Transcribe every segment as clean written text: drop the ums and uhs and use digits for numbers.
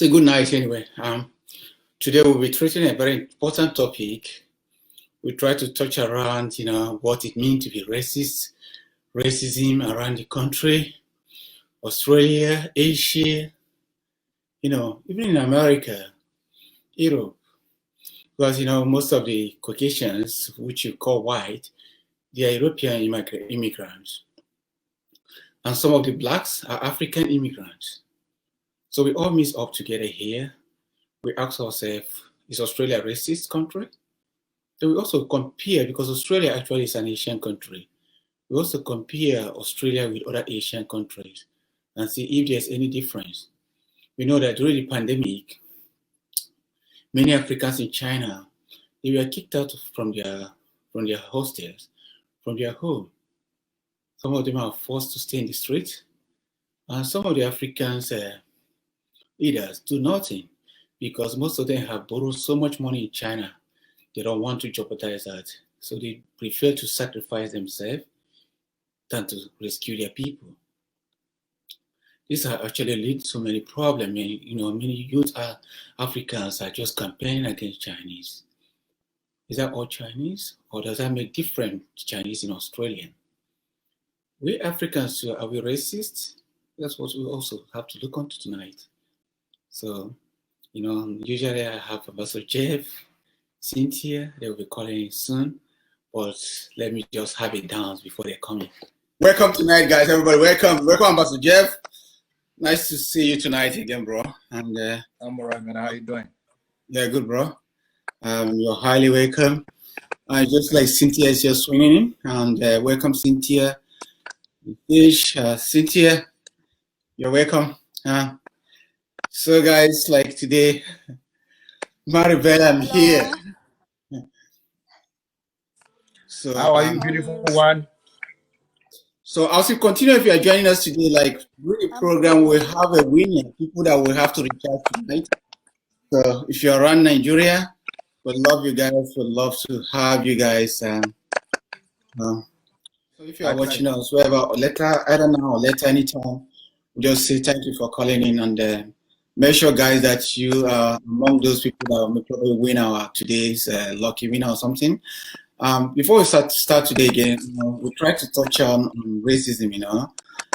So good night anyway. Today we'll be treating a very important topic. We try to touch around, what it means to be racist, racism around the country, Australia, Asia, even in America, Europe. Because, most of the Caucasians, which you call white, they are European immigrants. And some of the blacks are African immigrants. So we all mix up together here. We ask ourselves, is Australia a racist country? Then we also compare, because Australia actually is an Asian country. We also compare Australia with other Asian countries and see if there's any difference. We know that during the pandemic, many Africans in China, they were kicked out from their hostels, from their home. Some of them are forced to stay in the street, and some of the Africans leaders do nothing because most of them have borrowed so much money in China. They don't want to jeopardize that. So they prefer to sacrifice themselves than to rescue their people. This has actually led to many problems. Many youth Africans are just campaigning against Chinese. Is that all Chinese? Or does that make different Chinese in Australia? We Africans, are we racist? That's what we also have to look onto tonight. So, usually I have Ambassador Jeff, Cynthia, they will be calling in soon, but let me just have it down before they come in. Welcome tonight, guys, everybody. Welcome, Ambassador Jeff. Nice to see you tonight again, bro. And I'm all right, man. How you doing? Yeah, good, bro. You're highly welcome. Just like Cynthia is just swinging in, and welcome, Cynthia. Cynthia, you're welcome. So, guys, like today, Maribel, I'm here. So, how are you, beautiful one? So, as we continue, if you are joining us today, like during the program, we'll have a winner, people that will have to reach out tonight. So, if you're around Nigeria, we'd love you guys. We'd love to have you guys. So, if you are watching us, wherever, either now or later, anytime, just say thank you for calling in, and make sure, guys, that you are among those people that will probably win our today's lucky winner or something. Before we start today again, we try to touch on racism.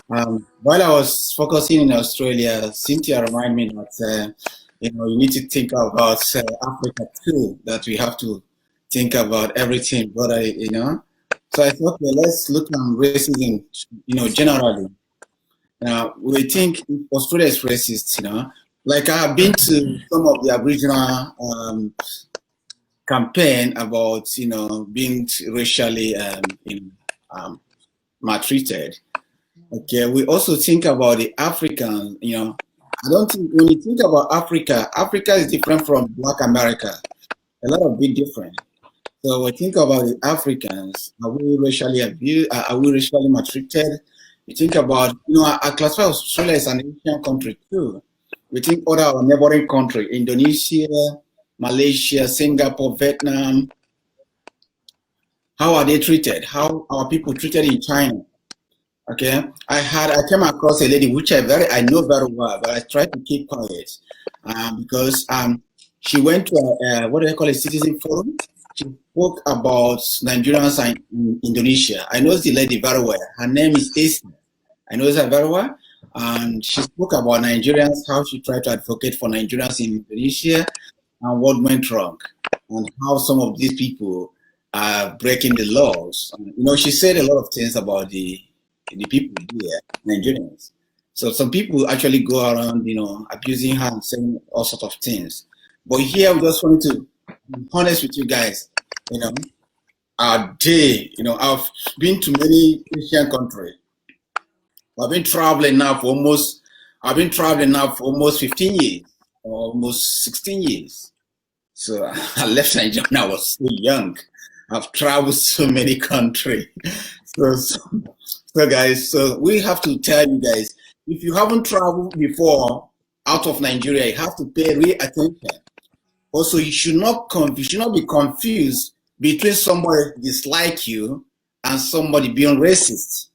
While I was focusing in Australia, Cynthia reminded me that you need to think about Africa too. That we have to think about everything, brother. So I thought, let's look at racism. Generally. We think Australia is racist. Like I have been to some of the Aboriginal campaign about being racially maltreated. Okay, we also think about the Africans. I don't think when you think about Africa, Africa is different from Black America. A lot of big difference. So we think about the Africans. Are we racially abused? Are we racially maltreated? We think about I classify Australia as an Asian country too. We think other our neighboring country, Indonesia, Malaysia, Singapore, Vietnam. How are they treated? How are people treated in China? Okay, I came across a lady which I know very well, but I tried to keep quiet because she went to what do they call a citizen forum. She spoke about Nigerians in Indonesia. I know the lady very well. Her name is Asa. I know her very well. And she spoke about Nigerians, how she tried to advocate for Nigerians in Indonesia and what went wrong, and how some of these people are breaking the laws. She said a lot of things about the people here, Nigerians. So some people actually go around, abusing her and saying all sorts of things. But here we just wanted to be honest with you guys. I've been to many Asian countries. I've been traveling now for almost 15 years, almost 16 years. So I left Nigeria when I was so young. I've traveled so many countries. So guys, so we have to tell you guys, if you haven't traveled before out of Nigeria, you have to pay real attention. Also, you should not be confused between somebody dislike you and somebody being racist.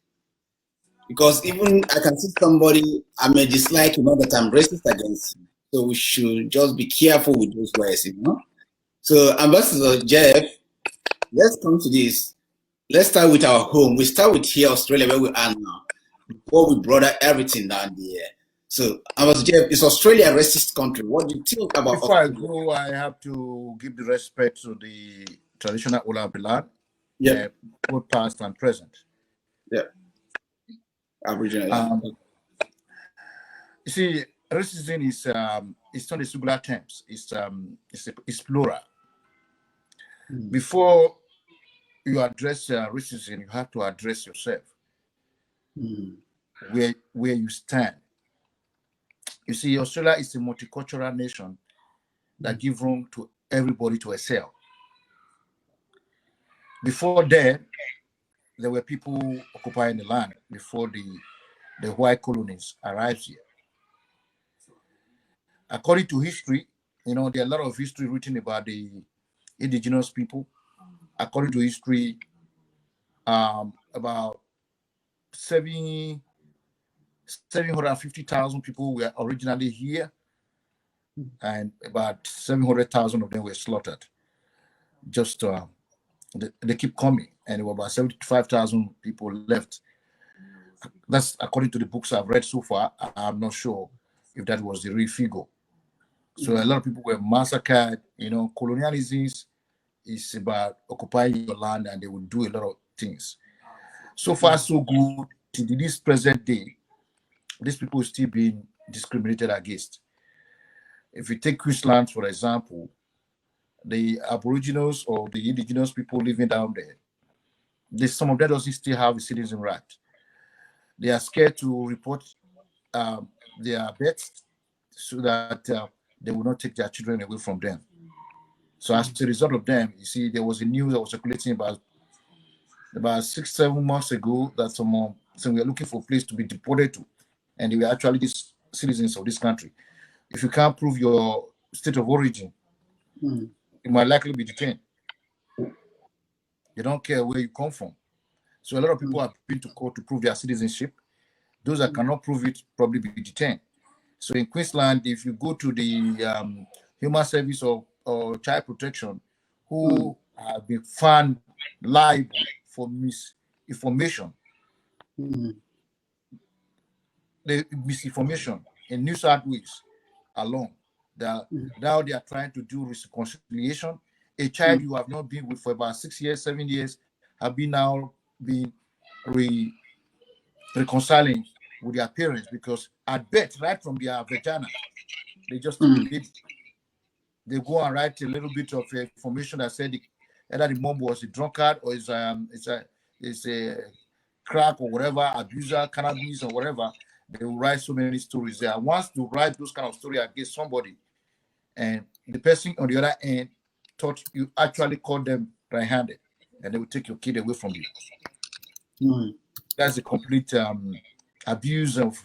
Because even I can see somebody I may dislike, that I'm racist against him. So we should just be careful with those words, So, Ambassador Jeff, let's come to this. Let's start with our home. We start with here, Australia, where we are now, before we brother everything down there. So, Ambassador Jeff, is Australia a racist country? What do you think about Before Australia? I go, I have to give the respect to the traditional owner of the land, Yeah, both past and present. yeah. Aboriginal, yeah. You see, racism is it's not a singular terms. It's plural. Before you address racism, you have to address yourself, where you stand. You see, Australia is a multicultural nation that gives room to everybody to excel. Before then, there were people occupying the land before the white colonies arrived here. According to history, there are a lot of history written about the indigenous people. According to history, about 750,000 people were originally here, and about 700,000 of them were slaughtered. Just they keep coming, and there were about 75,000 people left. That's according to the books I've read so far. I'm not sure if that was the real figure. So a lot of people were massacred. Colonialism is about occupying your land, and they will do a lot of things. So far, so good. To this present day, these people are still being discriminated against. If you take Queensland, for example, the Aboriginals or the indigenous people living down there, some of them doesn't still have a citizen right. They are scared to report their deaths so that they will not take their children away from them. So as a result of them, you see, there was a news that was circulating about 6-7 months ago that some were looking for a place to be deported to, and they were actually these citizens of this country. If you can't prove your state of origin, you might likely be detained. They don't care where you come from. So a lot of people have been to court to prove their citizenship. Those that cannot prove it probably be detained. So in Queensland, if you go to the Human Service or Child Protection, who have been found liable for misinformation, the misinformation in New South Wales alone, now they are trying to do reconciliation. A child you have not been with for about 6 years, 7 years, have been now being reconciling with their parents because at birth, right from their vagina, they just took the baby. They go and write a little bit of information that said either the mom was a drunkard or is a crack or whatever, abuser, cannabis or whatever. They will write so many stories there. And once you write those kind of stories against somebody, and the person on the other end thought you actually caught them right-handed, and they will take your kid away from you. That's a complete abuse of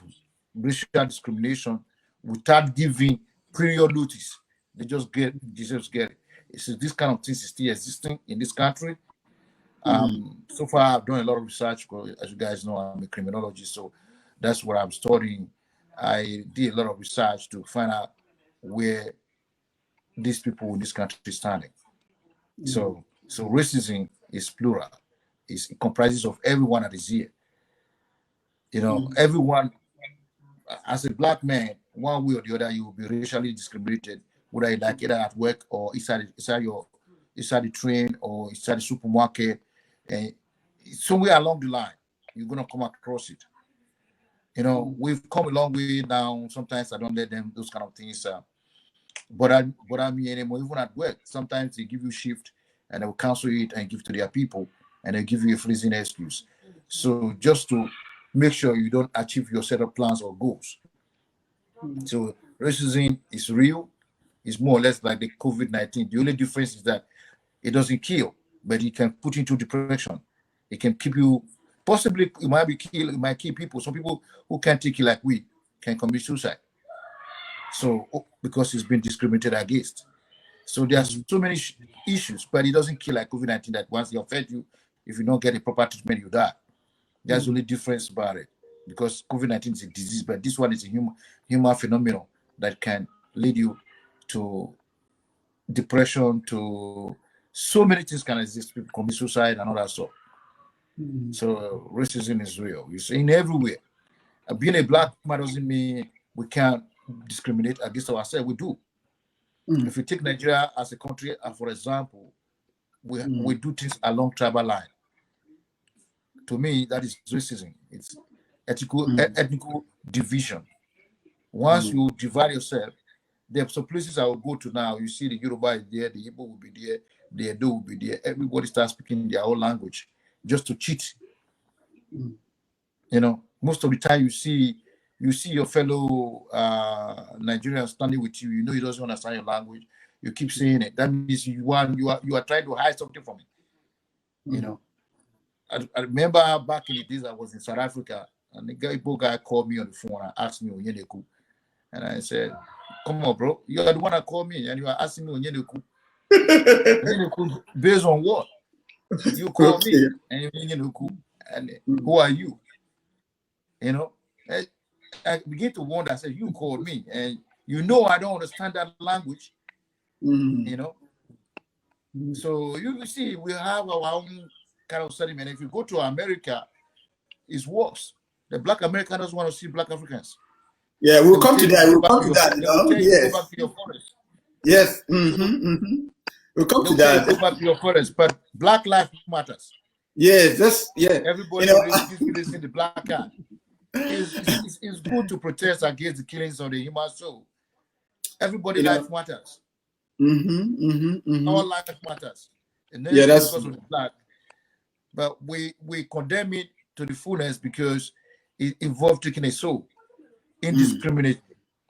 racial discrimination without giving prior notice. They just get it. It's this kind of things is still existing in this country. So far, I've done a lot of research because, as you guys know, I'm a criminologist, so that's what I'm studying. I did a lot of research to find out where these people in this country are standing. So racism is plural. It comprises of everyone that is here. Everyone, as a black man, one way or the other, you will be racially discriminated, whether you like either at work or inside the train or inside the supermarket. And somewhere along the line, you're gonna come across it. We've come a long way now. Sometimes I don't let them those kind of things bother me anymore. Even at work, sometimes they give you shift and they will cancel it and give to their people, and they give you a freezing excuse. So just to make sure you don't achieve your set of plans or goals. So racism is real. It's more or less like the COVID-19. The only difference is that it doesn't kill, but it can put you into depression. It can keep you, possibly it might kill people. Some people who can't take it like we can commit suicide. So because it's been discriminated against. So there's so many issues, but it doesn't kill like COVID-19 that once they offend you, if you don't get a proper treatment, you die. That's the only difference about it. Because COVID-19 is a disease, but this one is a human phenomenon that can lead you to depression, to so many things can exist. People commit suicide and all that stuff. So racism is real. It's in everywhere. Being a black man doesn't mean we can't discriminate against ourselves. We do. If you take Nigeria as a country, for example, we do things along tribal line. To me, that is racism. It's ethnical division. Once you divide yourself, there are some places I will go to now. You see the Yoruba is there, the Igbo will be there, the Edo will be there. Everybody starts speaking their own language just to cheat. You know, most of the time you see your fellow Nigerian standing with you. You know he doesn't understand your language. You keep saying it. That means you are trying to hide something from him. You know, I remember back in the days I was in South Africa, and the guy called me on the phone and asked me Onyeneku, and I said, "Come on, bro, you are the one that called me, and you are asking me Onyeneku. Onyeneku based on what? You call me, and Onyeneku, and who are you? You know." I begin to wonder. I said, "You called me, and you know I don't understand that language." You know, so you see, we have our own kind of sentiment. If you go to America, it's worse. The Black American doesn't want to see Black Africans. Yeah, we'll come to that. We'll come to that. They will tell you to go back to your forest. Yes. We'll come to that. Go back to your forest, but Black life matters. Yes, that's Everybody is in the Black card. It's good to protest against the killings of the human soul. Everybody life matters. All life matters. And then that's because of the Black. But we condemn it to the fullness because it involved taking a soul. Indiscriminate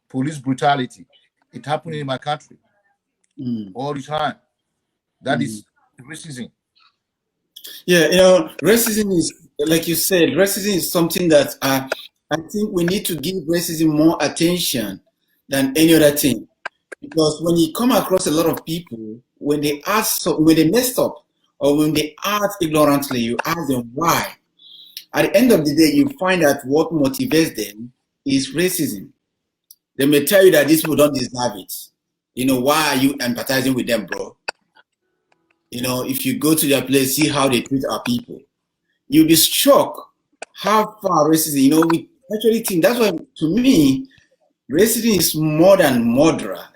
police brutality. It happened in my country all the time. That is racism. Yeah, racism is, like you said, racism is something that I think we need to give racism more attention than any other thing. Because when you come across a lot of people, when they messed up or when they act ignorantly, you ask them why. At the end of the day, you find out what motivates them is racism. They may tell you that these people don't deserve it. Why are you empathizing with them, bro? If you go to their place, see how they treat our people, you'll be shocked how far racism, we actually think that's why, to me, racism is more than murderer.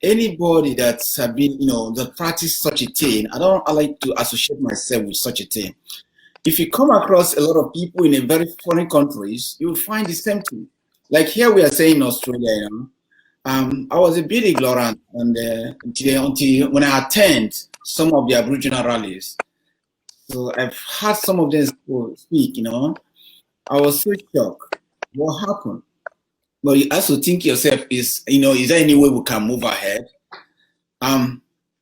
Anybody that's been, that practice such a thing, I like to associate myself with such a thing. If you come across a lot of people in a very foreign countries, you'll find the same thing. Like here we are saying in Australia, I was a bit ignorant until when I attend some of the Aboriginal rallies. So I've heard some of them speak, I was so shocked. What happened? But you also think yourself, is there any way we can move ahead? I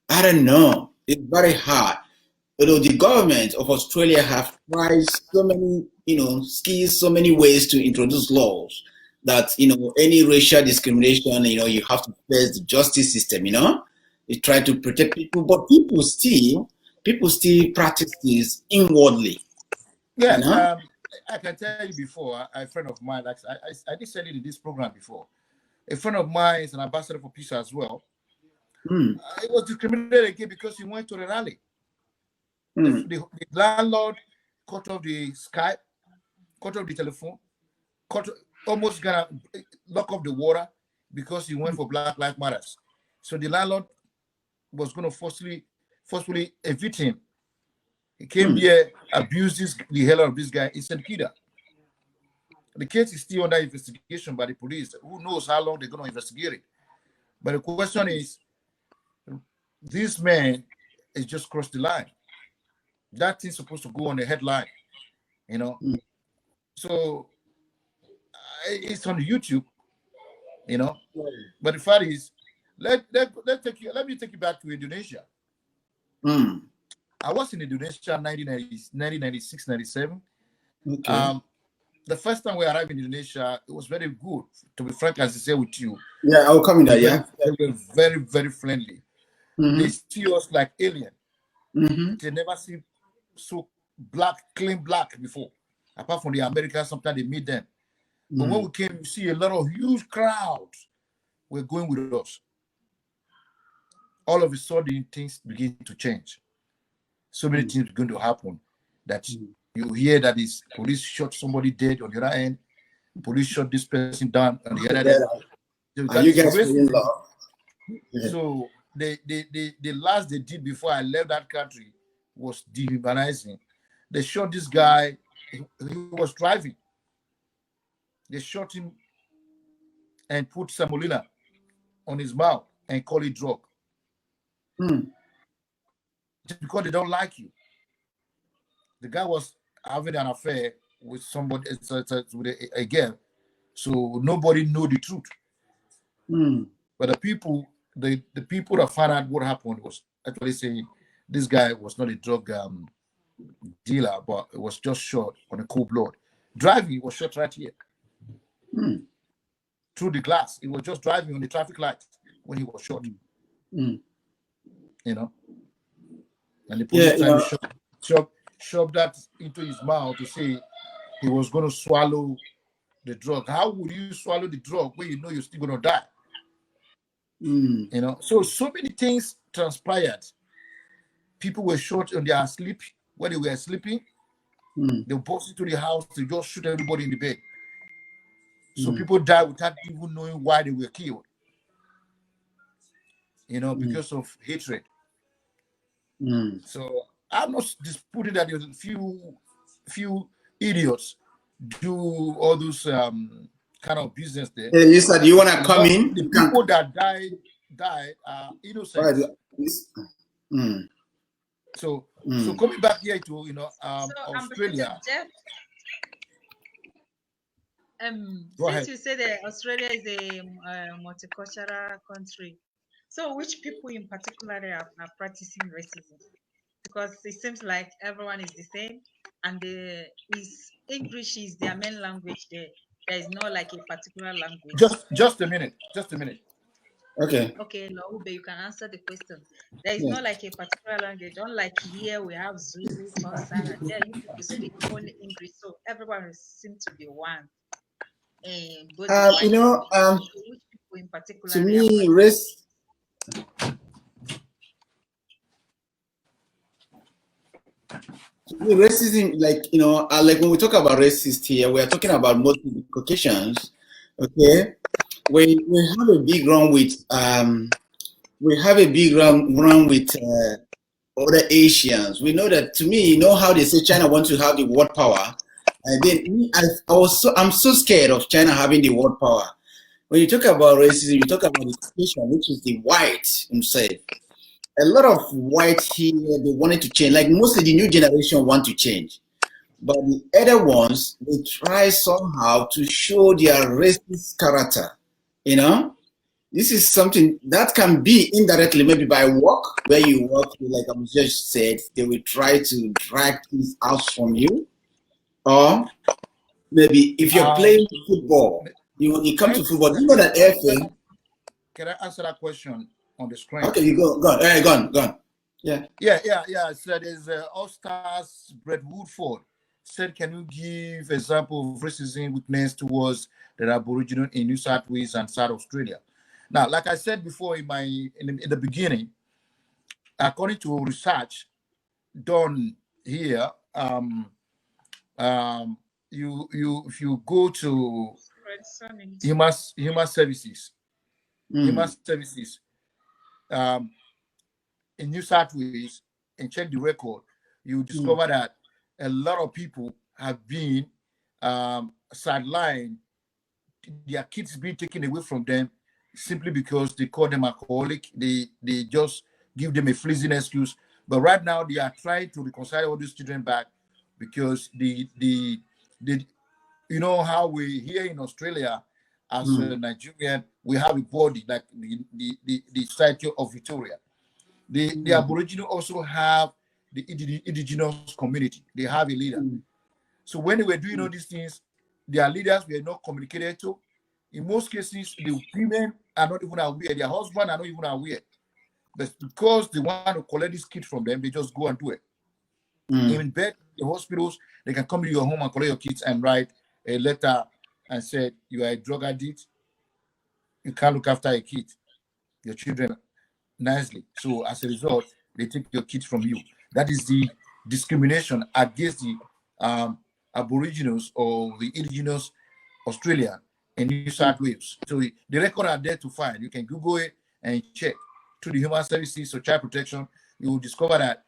don't know. It's very hard. The government of Australia have tried so many, skills, so many ways to introduce laws that, any racial discrimination, you have to face the justice system, They try to protect people, but people still practice this inwardly. Yeah, I can tell you before, a friend of mine, like I did say it in this program before. A friend of mine is an ambassador for peace as well. He was discriminated against because he went to the rally. The landlord cut off the Skype, cut off the telephone, almost gonna lock off the water because he went for Black Lives Matters. So the landlord was going to forcefully evict him. He came here, abused the hell out of this guy in St. Kitts. The case is still under investigation by the police. Who knows how long they're going to investigate it? But the question is, this man has just crossed the line. That thing's supposed to go on the headline, So it's on YouTube, But the fact is, let me take you back to Indonesia. I was in Indonesia 1996, 97. Okay. The first time we arrived in Indonesia, it was very good. To be frank, as I say with you. Yeah, I'll come in there. Yeah. They were very, very friendly. They see us like alien. They never see so clean black before. Apart from the Americans, sometimes they meet them. But when we came, you see a lot of huge crowds were going with us. All of a sudden, things begin to change. So many things are going to happen that you hear that is police shot somebody dead on the other end, police shot this person down on the other end. Are you guys feeling love? Yeah. So the last they did before I left that country was dehumanizing. They shot this guy. He was driving. They shot him and put semolina on his mouth and call it drug. Just because they don't like you. The guy was having an affair with somebody, with a girl, so nobody knew the truth. But the people that found out what happened was actually saying this guy was not a drug dealer, but it was just shot on a cold blood. Driving, was shot right here. Through the glass. He was just driving on the traffic light when he was shot. You know? And the police shoved that into his mouth to say he was going to swallow the drug. How would you swallow the drug when you know you're still going to die? You know? So many things transpired. People were shot on their sleep. When they were sleeping, they burst into the house, they just shoot everybody in the bed. So people died without even knowing why they were killed. You know, because of hatred. So I'm not disputing that there's a few idiots do all those kind of business there. Hey, you said you want to come in? The people that died are innocent. So coming back here to Australia. Since you said that Australia is a multicultural country, so which people in particular are practicing racism? Because it seems like everyone is the same, and English is their main language there. There is no like a particular language. Just a minute. Okay. Okay, Laube, you can answer the question. There is no like a particular language. Unlike here, we have Zulu, Xhosa, and there you people speak only English, so everyone seems to be one. Which people in particular? To me, race. Racism, like like when we talk about racist here, we are talking about mostly Caucasians. Okay, we have a big run with other Asians. We know that. To me, how they say China wants to have the world power, and then I'm so scared of China having the world power. When you talk about racism, you talk about the Caucasian, which is the white himself. A lot of white here, they wanted to change. Like mostly the new generation want to change. But the other ones, they try somehow to show their racist character. This is something that can be indirectly, maybe by work, where you work, like I just said, they will try to drag things out from you. Or maybe if you're playing football, when you come to football, you know that airfare. Can I answer that question on the screen? Okay, you go on. Yeah. So there's All-Stars Brett Woodford said, can you give example of racism witnessed towards the Aboriginal in New South Wales and South Australia? Now, like I said before in the beginning, according to research done here, if you go to human services, in New South Wales and check the record, you discover that a lot of people have been sidelined, their kids being taken away from them simply because they call them alcoholic. They just give them a fleeting excuse. But right now they are trying to reconcile all these children back because the you know how we here in Australia as a Nigerian, we have a body like the statue of Victoria. The Aboriginal also have the indigenous community. They have a leader. So when they were doing all these things, their leaders were not communicated to. In most cases, the women are not even aware. Their husbands are not even aware. But because they want to collect these kids from them, they just go and do it. In bed, the hospitals, they can come to your home and collect your kids and write a letter and say you are a drug addict. you can't look after a kid, your children nicely. So as a result, they take your kids from you. That is the discrimination against the Aboriginals or the indigenous Australia and New South Wales. So the record are there to find. You can Google it and check to the Human Services or Child Protection. You will discover that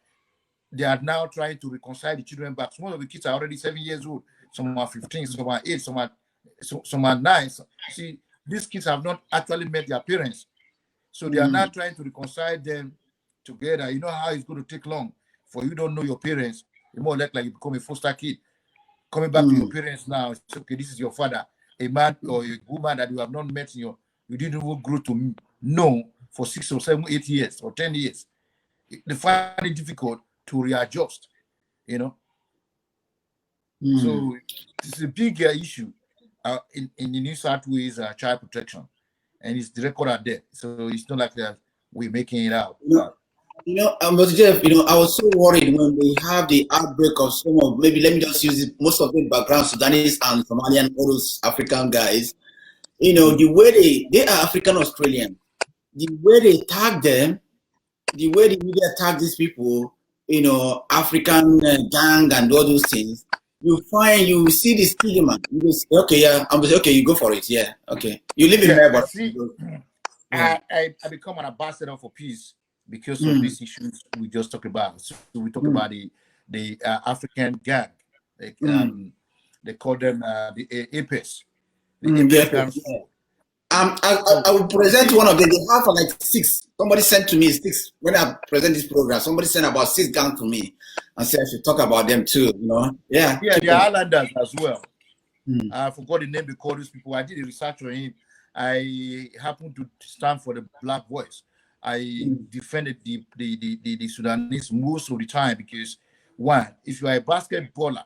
they are now trying to reconcile the children back. Some of the kids are already 7 years old. Some are 15, some are 8, some are 9. See, these kids have not actually met their parents. So they are now trying to reconcile them together. You know how it's going to take long. For you don't know your parents, you're more likely you become a foster kid. Coming back to your parents now, it's okay, this is your father, a man or a woman that you have not met you didn't even grow to know for 6 or 7, 8 years or 10 years. They find it difficult to readjust, you know. So it's a big issue in the New South Wales child protection, and it's the record out there. So it's not like that we're making it out. But Jeff, I was so worried when they have the outbreak of some of, maybe let me just use it, most of the background Sudanese and Somalian, all those African guys. The way they are African Australian, the way they tag them, the way the media tag these people, African gang and all those things, you see the stigma. You just say, okay, yeah, I'm just okay, you go for it, yeah, okay. You live in Melbourne. I become an ambassador for peace because of these issues we just talked about. So we talk about the African gang. They call them the APES. I will present one of them. They have like 6. Somebody sent to me 6 when I present this program. Somebody sent about 6 gangs to me and said I should talk about them too. Yeah. Yeah, the Islanders as well. I forgot the name they call these people. I did a research on him. I happened to stand for the Black voice. I defended the Sudanese most of the time because, one, if you are a basketballer,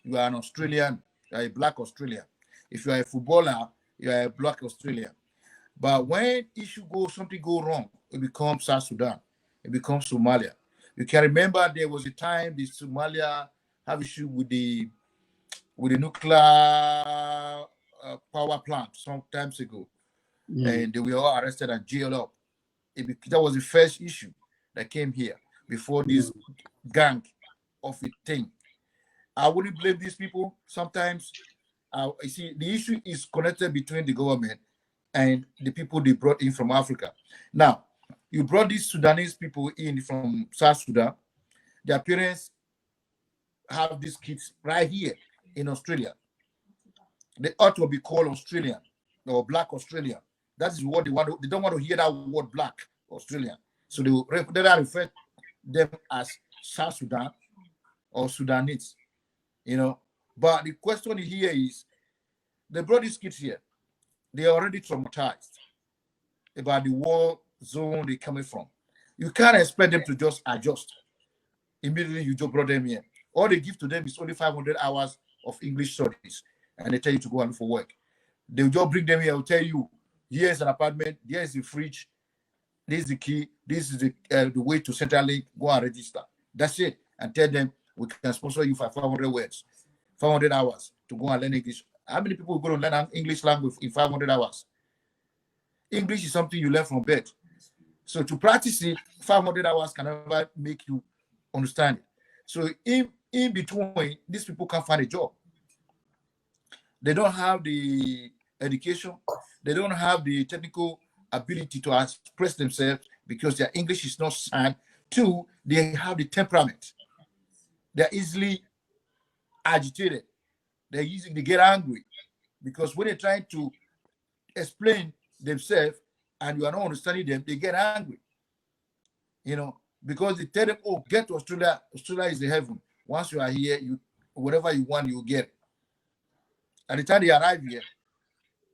you are an Australian, you are a Black Australian. If you are a footballer, you are a Black Australian. But when something go wrong, it becomes South Sudan, it becomes Somalia. You can remember there was a time the Somalia have issue with the nuclear power plant some times ago, and they were all arrested and jailed up. That was the first issue that came here before this gang of a thing. I wouldn't blame these people. Sometimes, you see, the issue is connected between the government and the people they brought in from Africa. Now, you brought these Sudanese people in from South Sudan. Their parents have these kids right here in Australia. They ought to be called Australian or Black Australian. That is what they want. They don't want to hear that word Black Australian. So they refer them as South Sudan or Sudanese, But the question here is, they brought these kids here. They are already traumatized about the war zone they're coming from. You can't expect them to just adjust. Immediately you just brought them here. All they give to them is only 500 hours of English studies, and they tell you to go and look for work. They'll just bring them here. They'll tell you, here's an apartment, here's the fridge, this is the key, this is the way to Centrelink, go and register. That's it. And tell them, we can sponsor you for 500 words, 500 hours to go and learn English. How many people go to learn English language in 500 hours? English is something you learn from birth. So to practice it, 500 hours can never make you understand it. So in between, these people can't find a job. They don't have the education. They don't have the technical ability to express themselves because their English is not sound. 2, they have the temperament. They're easily agitated. They get angry because when they're trying to explain themselves and you are not understanding them, they get angry. Because they tell them, oh, get to Australia. Australia is the heaven. Once you are here, whatever you want, you get it. At the time they arrive here,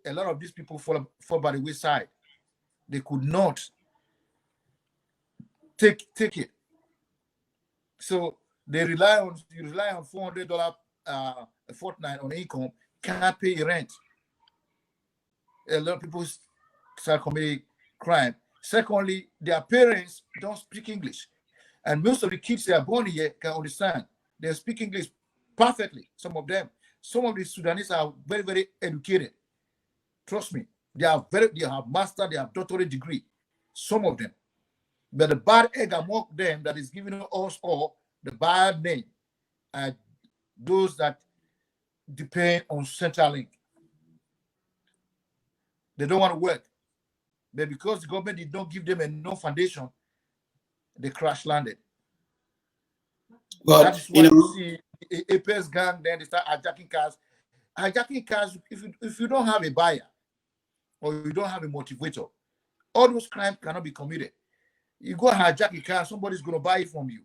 a lot of these people fall by the wayside. They could not take it. So you rely on $400 a fortnight on income, cannot pay rent. A lot of people start committing crime. Secondly, their parents don't speak English. And most of the kids that are born here can understand. They speak English perfectly, some of them. Some of the Sudanese are very, very educated. Trust me, They have master, they have doctorate degree, some of them. But the bad egg among them that is giving us all the bad name are those that depend on Centrelink. They don't want to work. But because the government did not give them enough foundation, they crash landed. But that is why you see Apex gang, then they start hijacking cars. Hijacking cars, if you don't have a buyer or you don't have a motivator, all those crimes cannot be committed. You go hijack a car, somebody's going to buy it from you.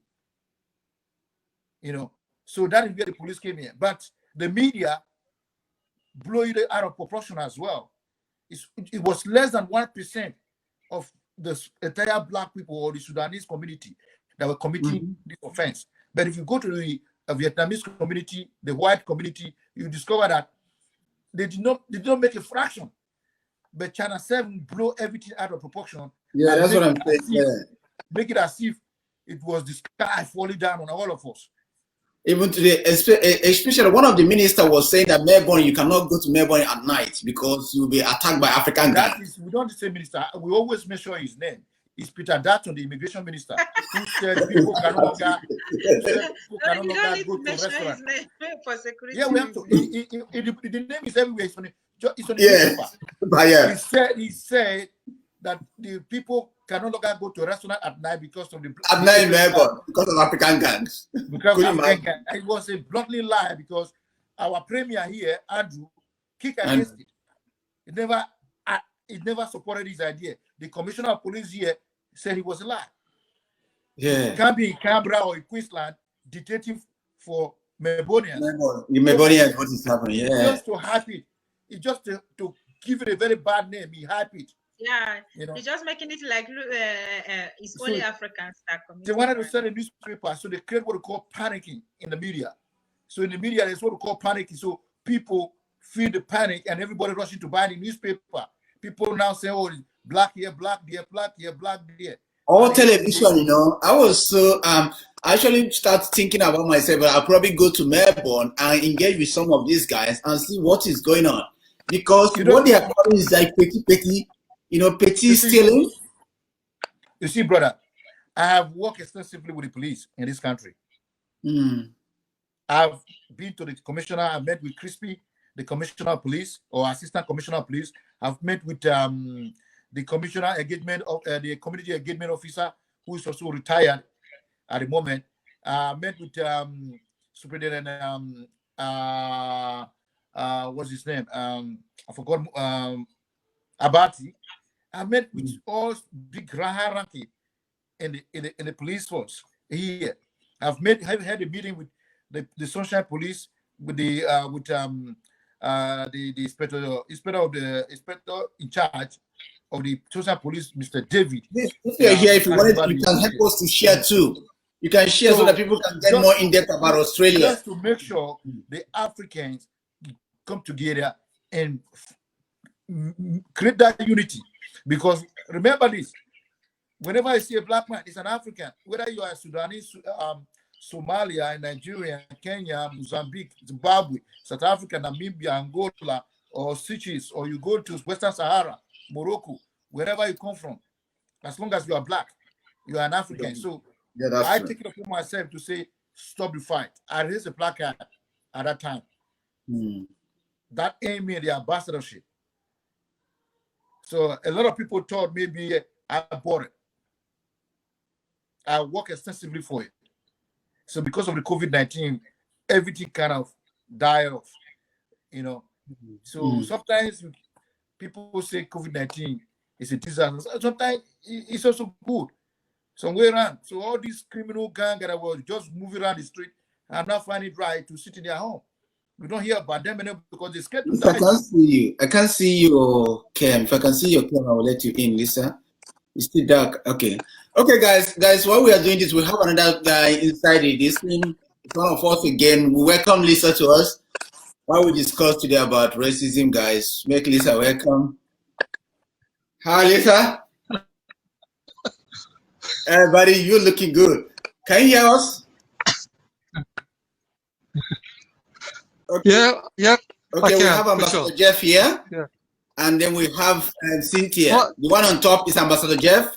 So that is where the police came in. But the media blow it out of proportion as well. It was less than 1% of the entire black people or the Sudanese community that were committing this offense. But if you go to the Vietnamese community, the white community, you discover that they did not make a fraction. But China 7 blow everything out of proportion. Yeah, that's what I'm saying. Make it as if it was the sky falling down on all of us. Even today, especially one of the ministers was saying that Melbourne, you cannot go to Melbourne at night because you'll be attacked by African gangs. We don't say minister. We always make sure his name. It's Peter Dutton, the immigration minister, who said people can no longer go to restaurants. For security. Yeah, we have to. The name is everywhere. It's on the newspaper. But yeah. He said that the people can no longer go to a restaurant at night because of the at night in Melbourne because of African gangs. Because of African gangs. It was a bluntly lie because our premier here, Andrew, kicked against it. It never supported his idea. The commissioner of police here said it was a lie. Yeah. You can't be in Canberra or in Queensland detective for Melbournians. Melbournians, what is happening? Yeah. Just to hype it. It's just to give it a very bad name. He hype it. Yeah, he's just making it like it's only Africans that commit. They wanted to sell a newspaper, so they create what we call panicking in the media. So in the media, there's what we call panicking. So people feel the panic and everybody rushing to buy the newspaper. People now say, oh, black here, black there, black here, black there. All television, I was so I actually start thinking about myself, but I'll probably go to Melbourne and engage with some of these guys and see what is going on. Because what they are calling is like petty, petty stealing. You see, brother, I have worked extensively with the police in this country. I've been to the commissioner. I met with Crispy, the commissioner of police or assistant commissioner of police. I've met with the commissioner engagement of the community engagement officer, who is also retired at the moment. Met with Superintendent what's his name? I forgot. Abati. I met with all big hierarchy in the police force here. I've had a meeting with the Sunshine Police with the inspector in charge of the Sunshine Police, Mr. David. If you're here, if you want it, you can help us to share too. You can share so that people can get more in depth about Australia. Just to make sure the Africans come together and create that unity. Because remember this, whenever I see a black man, it's an African, whether you are Sudanese, Somalia, Nigeria, Kenya, Mozambique, Zimbabwe, South Africa, Namibia, Angola, or Seychelles, or you go to Western Sahara, Morocco, wherever you come from, as long as you are black, you are an African. So I take it upon myself to say, stop the fight. I raised a placard at that time. That aimed me at the ambassadorship. So a lot of people thought maybe I bought it. I work extensively for it. So because of the COVID-19, everything kind of died off, So sometimes people say COVID-19 is a disaster. Sometimes it's also good. Somewhere around. So all these criminal gang that were just moving around the street are not finding it right to sit in their home. We don't hear about them anymore because they're scared to die. I can't see you, Cam. If I can see your Cam, I will let you in, Lisa. It's still dark. Okay, guys. While we are doing this, we have another guy inside this thing. It's one of us again. We welcome Lisa to us while we discuss today about racism, guys. Make Lisa welcome. Hi, Lisa. Everybody, you're looking good. Can you hear us? Okay. Yeah. Okay, we have Ambassador Jeff here. Yeah. And then we have Cynthia. What? The one on top is Ambassador Jeff.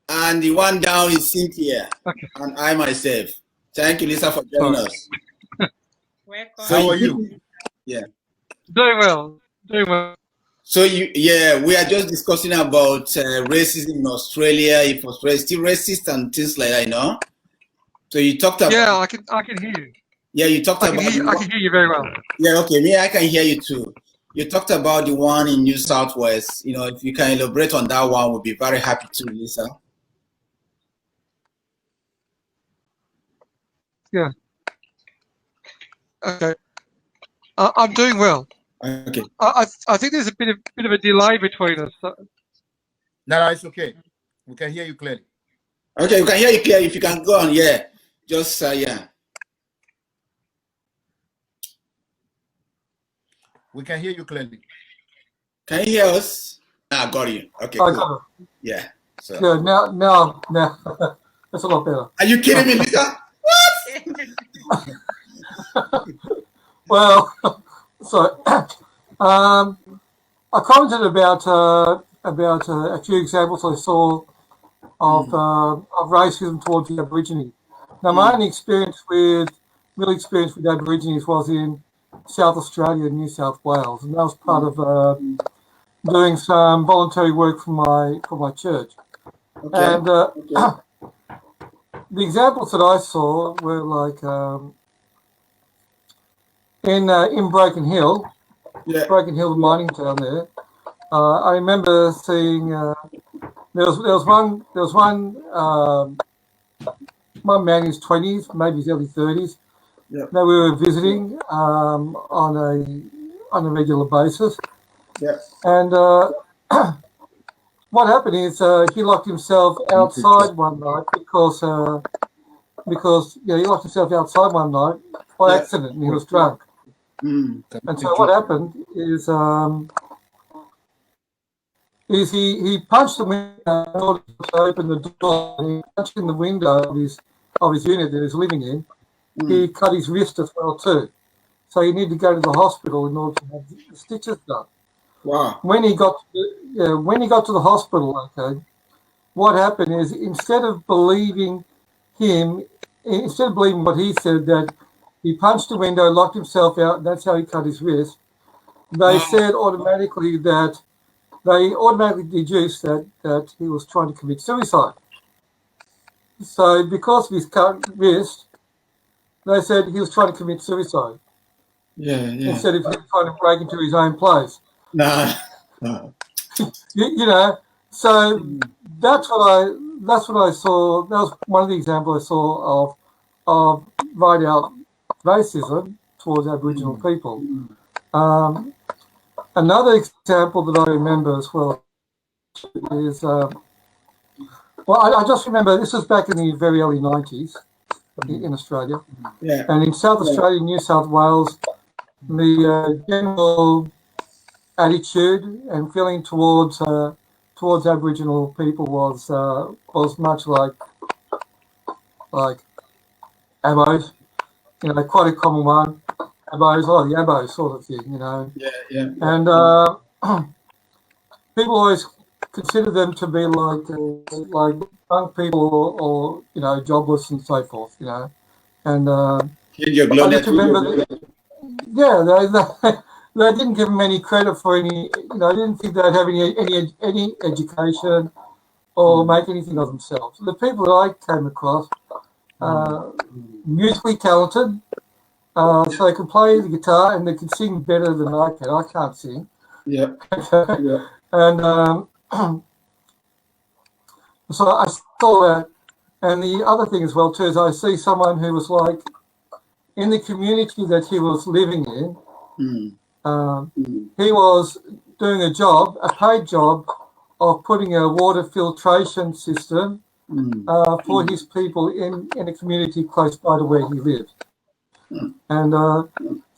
And the one down is Cynthia. Okay. And I myself. Thank you, Lisa, for joining us. Welcome. How are you? Yeah. Doing well. Doing well. So we are just discussing about racism in Australia, if Australia is still racist and things like that, you know. So you talked about. Yeah, I can hear you. Yeah, you talked about. I can hear you very well. Yeah, okay, me, I can hear you too. You talked about the one in New South Wales. You know, if you can elaborate on that one, we'll be very happy to, Lisa. Yeah. Okay. I'm doing well. Okay. I think there's a bit of a delay between us. No, it's okay. We can hear you clearly. Okay, we can hear you clearly. If you can go on, yeah. Just yeah. We can hear you clearly. Can you hear us? I got you. Okay. Cool. Yeah. So. Yeah. Now, that's a lot better. Are you kidding me, Lisa? What? Well, so I commented about a few examples I saw of racism towards the Aborigines. Now, my only real experience with Aborigines was in South Australia and New South Wales, and that was part of doing some voluntary work for my church. Okay. And the examples that I saw were like in Broken Hill, Broken Hill, the mining town there. I remember seeing there was one man in his 20s, maybe his early 30s. That we were visiting on a regular basis. And what happened is he locked himself outside one night because he locked himself outside one night by accident, and he was drunk. And so what happened is he punched the window in order to open the door, and he punched in the window of his unit that he was living in. He cut his wrist as well too, so he needed to go to the hospital in order to have the stitches done. Wow! When he got to the hospital, okay, what happened is instead of believing what he said, that he punched the window, locked himself out, and that's how he cut his wrist, they said automatically that they automatically deduced that he was trying to commit suicide. So because of his cut wrist, they said he was trying to commit suicide. Instead of him trying to break into his own place. No. You know, so that's what I saw. That was one of the examples I saw of right out racism towards Aboriginal people. Another example that I remember as well is I just remember this was back in the very early 90s in Australia. And in South Australia, New South Wales, the general attitude and feeling towards Aboriginal people was much like abos, you know, quite a common one. Abos, the abos sort of thing, you know. And people always consider them to be like young people or you know, jobless and so forth, you know. And I just remember they didn't give them any credit for any, you know, I didn't think they'd have any education or make anything of themselves. The people that I came across, musically talented, so they could play the guitar and they could sing better than I can. I can't sing. And so I saw that. And the other thing as well too is I see someone who was like in the community that he was living in. He was doing a paid job of putting a water filtration system for his people in a community close by to where he lived. And so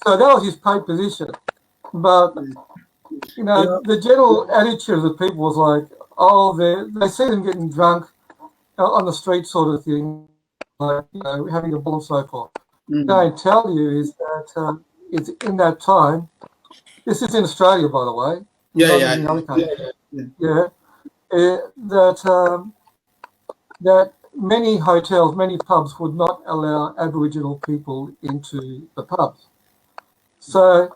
that was his paid position. But, you know, the general attitude of the people was like, they see them getting drunk on the street sort of thing, like, you know, having a ball and so forth. What I tell you is that it's in that time, this is in Australia, by the way, Yeah, not yeah, in the other countries. yeah. That many hotels, many pubs would not allow Aboriginal people into the pubs. So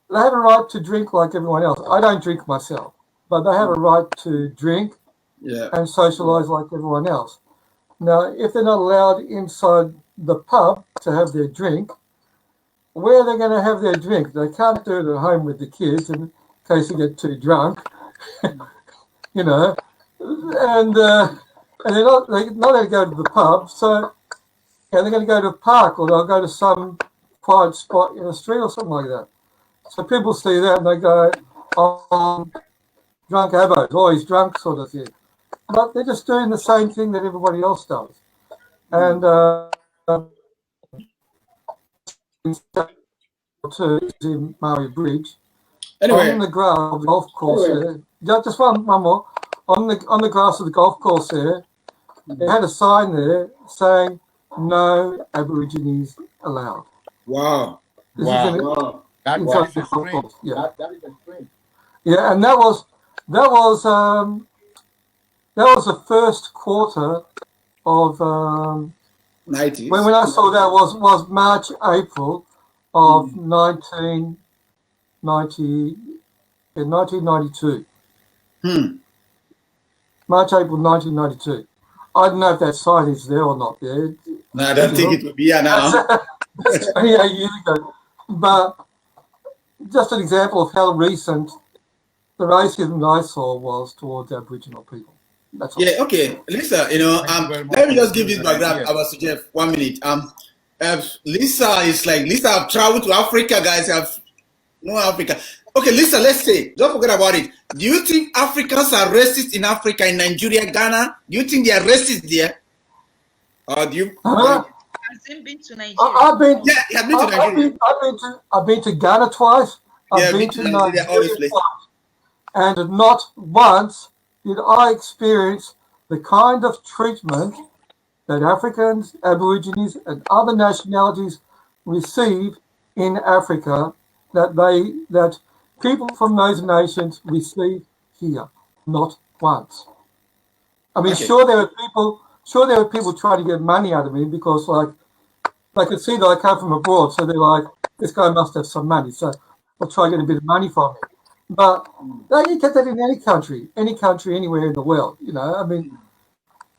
they have a right to drink like everyone else. I don't drink myself, but they have a right to drink Yeah. and socialise like everyone else. Now, if they're not allowed inside the pub to have their drink, where are they going to have their drink? They can't do it at home with the kids in case they get too drunk, you know. And they're not going to go to the pub, so they're going to go to a park or they'll go to some quiet spot in a street or something like that. So people see that and they go, oh, drunk abos, oh, he's drunk sort of thing. But they're just doing the same thing that everybody else does. And to Maui Bridge, Anyway, on the grass of the golf course there, just one more, on the grass of the golf course there, they had a sign there saying no Aborigines allowed. wow. This Wow. is Wow. That inside is the a golf strain. course. Yeah, That is a strain. yeah, and that was the first quarter of 90s. when I saw that was March, April of 1992. March, April 1992. I don't know if that sign is there or not there. No, I don't think it will be here now. That's 28 years ago. But just an example of how recent the racism I saw was towards Aboriginal people. That's all. Yeah, okay. Lisa, let me just give this background about Jeff 1 minute. Lisa have traveled to Africa, guys. Africa. Okay, Lisa, let's say, don't forget about it. Do you think Africans are racist in Africa, in Nigeria, Ghana? Do you think they are racist there? Or do you? Has he been to Nigeria? I've been to Nigeria. I've been to Ghana twice. I've been to Nigeria twice. And not once did I experience the kind of treatment that Africans, Aborigines, and other nationalities receive in Africa that people from those nations receive here. Not once. I mean, sure there were people trying to get money out of me because they could see that I come from abroad, so they're like, this guy must have some money, so I'll try to get a bit of money from him. But you get that in any country, anywhere in the world, I mean,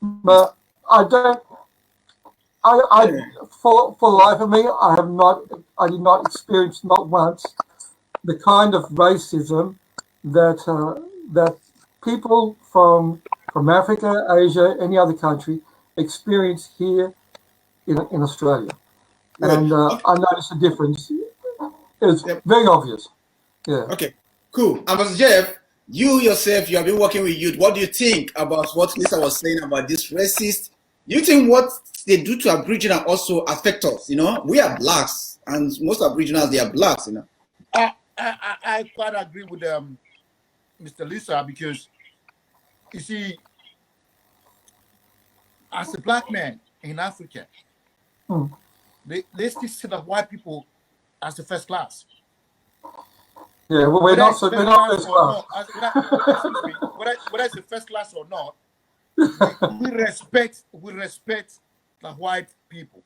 but I don't. For life of me, I did not experience not once the kind of racism that people from Africa, Asia, any other country experience here in Australia. And I noticed a difference. It's very obvious. Yeah. Okay, cool. And Jeff, you yourself, you have been working with youth. What do you think about what Lisa was saying about this racist? Do you think what they do to Aboriginal also affect us? We are blacks, and most Aboriginals, they are blacks, I quite agree with Mr. Lisa, because you see, as a black man in Africa, they still see the white people as the first class. Yeah, well, we're not first class. Whether it's the first class or not, we respect the white people.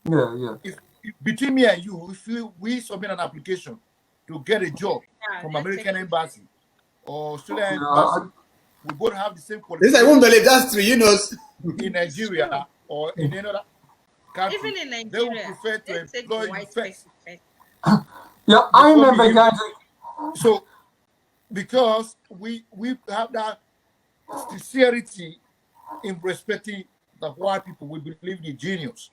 Yeah. If between me and you, if we submit an application to get a job from American Embassy or Australian Embassy, we both have the same qualifications. This I won't believe that's true, In Nigeria or in another country, even in Nigeria, they would prefer to employ you first. Yeah, I remember going to. So, because we have that sincerity in respecting the white people, we believe in genius.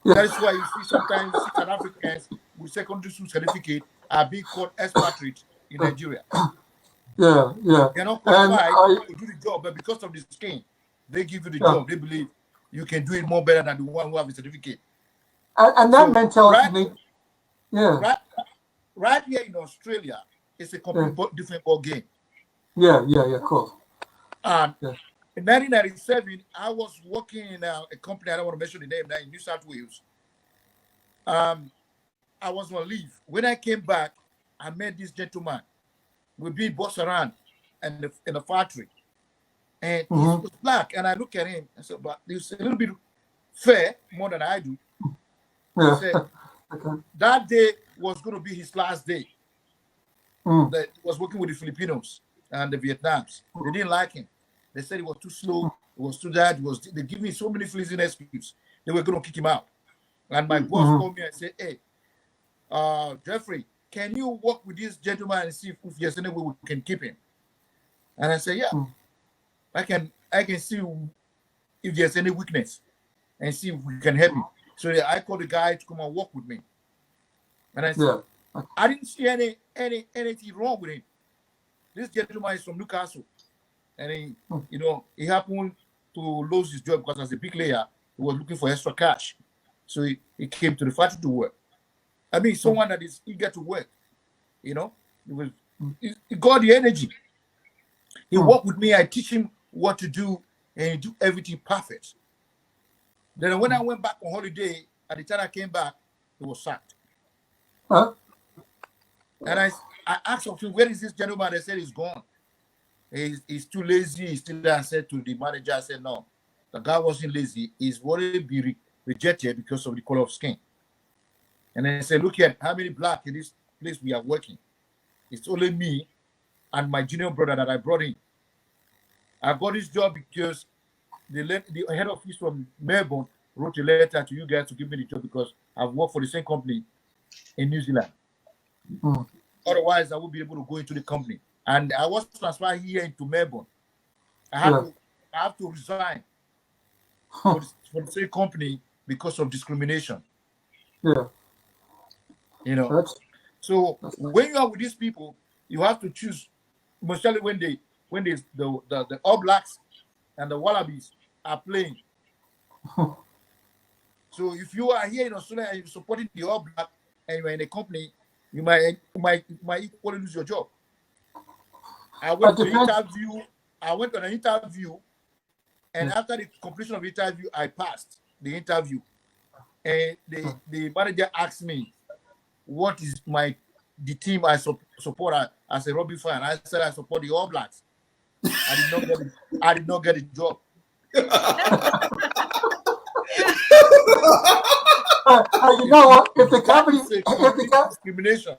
Yeah. That is why you see sometimes South Africans with secondary school certificate are being called expatriates in Nigeria. Yeah. They're not qualified to do the job, but because of the scheme, they give you the job. They believe you can do it more better than the one who have a certificate. And that mentality, right here in Australia, it's a completely different ball game. Yeah, of course. And in 1997, I was working in a company, I don't want to mention the name now, in New South Wales. I was on leave. When I came back, I met this gentleman would be bossed around in the factory. And he was black. And I look at him and said, but he's a little bit fair, more than I do. Yeah. He said, that day was going to be his last day. That he was working with the Filipinos and the Vietnamese. They didn't like him. They said he was too slow. It was too that. They give me so many fleeting excuses. They were going to kick him out. And my boss called me and said, hey, Jeffrey, can you work with this gentleman and see if there's any way we can keep him? And I said, yeah, I can see if there's any weakness and see if we can help him. So I called the guy to come and work with me. And I said, I didn't see anything wrong with him. This gentleman is from Newcastle. And he, he happened to lose his job because as a bricklayer, he was looking for extra cash. So he came to the factory to work. I mean, someone that is eager to work, he got the energy. He worked with me. I teach him what to do, and he do everything perfect. Then when I went back on holiday, at the time I came back, he was sacked. And I asked him, where is this gentleman? They said he's gone. He's too lazy. He's still there. I said to the manager, I said, no, the guy wasn't lazy. He's already be rejected because of the color of skin. And then I said, look at how many black in this place we are working. It's only me and my junior brother that I brought in. I got this job because the head office from Melbourne wrote a letter to you guys to give me the job because I've worked for the same company in New Zealand. Otherwise, I would be able to go into the company. And I was transferred here into Melbourne. I have to resign for the same company because of discrimination. Yeah. So when you are with these people, you have to choose, especially when the All Blacks and the Wallabies are playing. So if you are here in Australia and you're supporting the All Black and you're in a company, you might equally lose your job. I went on an interview, and after the completion of the interview, I passed the interview. And the manager asked me, what is the team I support as a rugby fan? I said I support the All Blacks. I did not get the job. You know what? If the company, discrimination.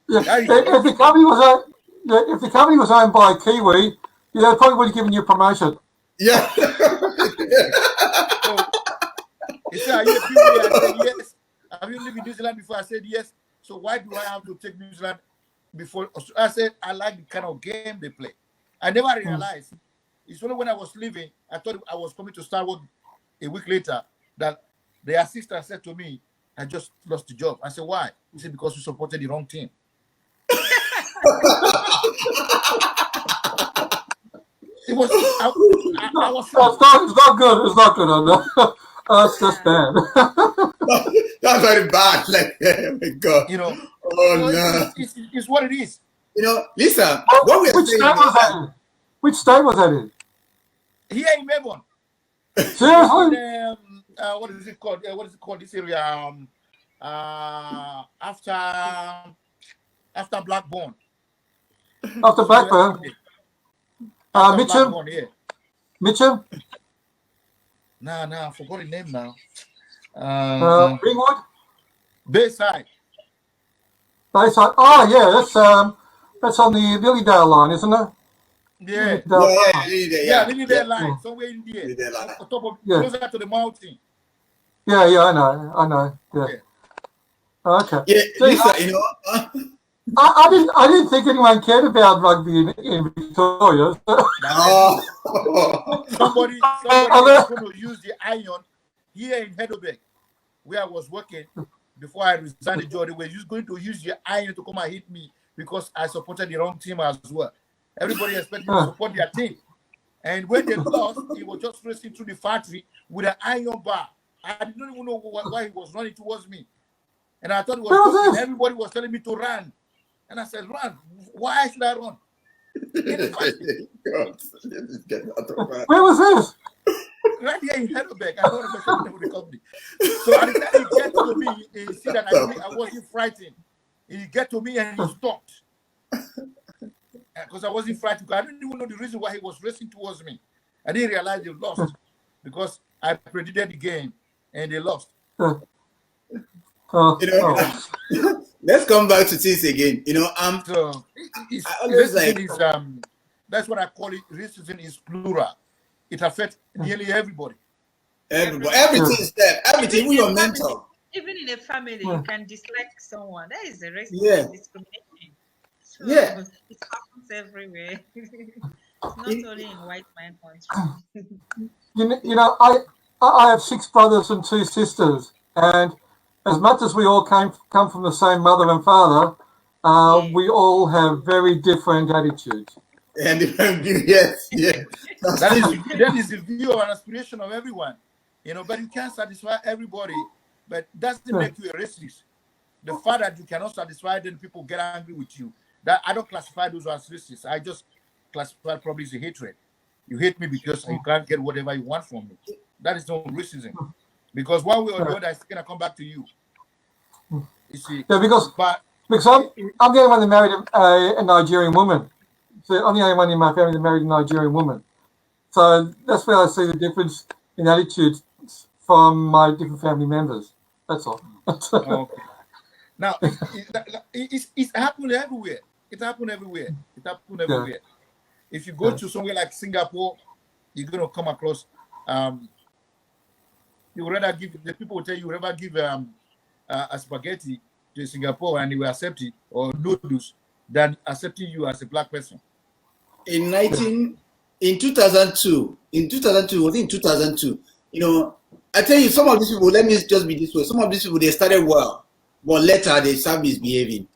If the company was owned by a Kiwi, they probably would have given you a promotion. Yeah. He said, are you a Kiwi? I said yes. Have you lived in New Zealand before? I said yes. So why do I have to take New Zealand before? I said I like the kind of game they play. I never realized. It's only when I was leaving, I thought I was coming to start work a week later, that the assistant said to me, I just lost the job. I said, why? He said, because you supported the wrong team. It was. I was. It's not good. It's not good. That's just bad. That's very bad. Like, oh my God. It's what it is. Lisa, what we are saying. Which state was that in? Here in Melbourne. Seriously? What is it called? What is it called? This area. After Blackburn. After Blackburn. Mitcham. Blackburn, yeah. Mitcham. No, I forgot the name now. Ringwood. Bayside. Bayside. Oh yeah, that's on the Lilydale line, isn't it? Yeah. Lilydale line, somewhere in there. On top of, closer to the mountain. Yeah, I know. Yeah. Okay. Yeah, Lisa, I didn't think anyone cared about rugby in Victoria. Somebody was going to use the iron here in Heidelberg, where I was working before I resigned the job. They were going to use the iron to come and hit me because I supported the wrong team as well. Everybody expected to support their team. And when they lost, he was just racing through the factory with an iron bar. I didn't even know why he was running towards me. And I thought it was joking. Everybody was telling me to run. And I said, run. Why should I run? Where was this? Right here in Heidelberg. I don't remember the name of the company. So at the time he gets to me, he see that I wasn't frightened. He get to me and he stopped. because I wasn't frightened. Because I didn't even know the reason why he was racing towards me. I didn't realize they lost because I predicted the game and they lost. Let's come back to this again. So that's what I call it. Racism is plural. It affects nearly everybody. Everything is there. Everything. Even your mentor. Even in a family, you can dislike someone. That is a racism, discrimination. So it happens everywhere. It's not only in white man country. I have 6 brothers and 2 sisters, and as much as we all come from the same mother and father, we all have very different attitudes. And yes. That is the view and aspiration of everyone. But you can't satisfy everybody. But doesn't make you a racist. The fact that you cannot satisfy, then people get angry with you. That I don't classify those as racists. I just classify probably as a hatred. You hate me because you can't get whatever you want from me. That is not racism. Because one way or the other, it's gonna come back to you. You see? Yeah, because I'm the only one that married a Nigerian woman. So I'm the only one in my family that married a Nigerian woman. So that's where I see the difference in attitudes from my different family members. That's all. Okay. Now, it's happened everywhere. It happened everywhere. If you go to somewhere like Singapore, you're going to come across, you would rather give, the people will tell you, rather give a spaghetti to Singapore and they will accept it, or noodles, than accepting you as a black person. In 2002, I tell you, some of these people, let me just be this way, some of these people, they started well, but later they start misbehaving.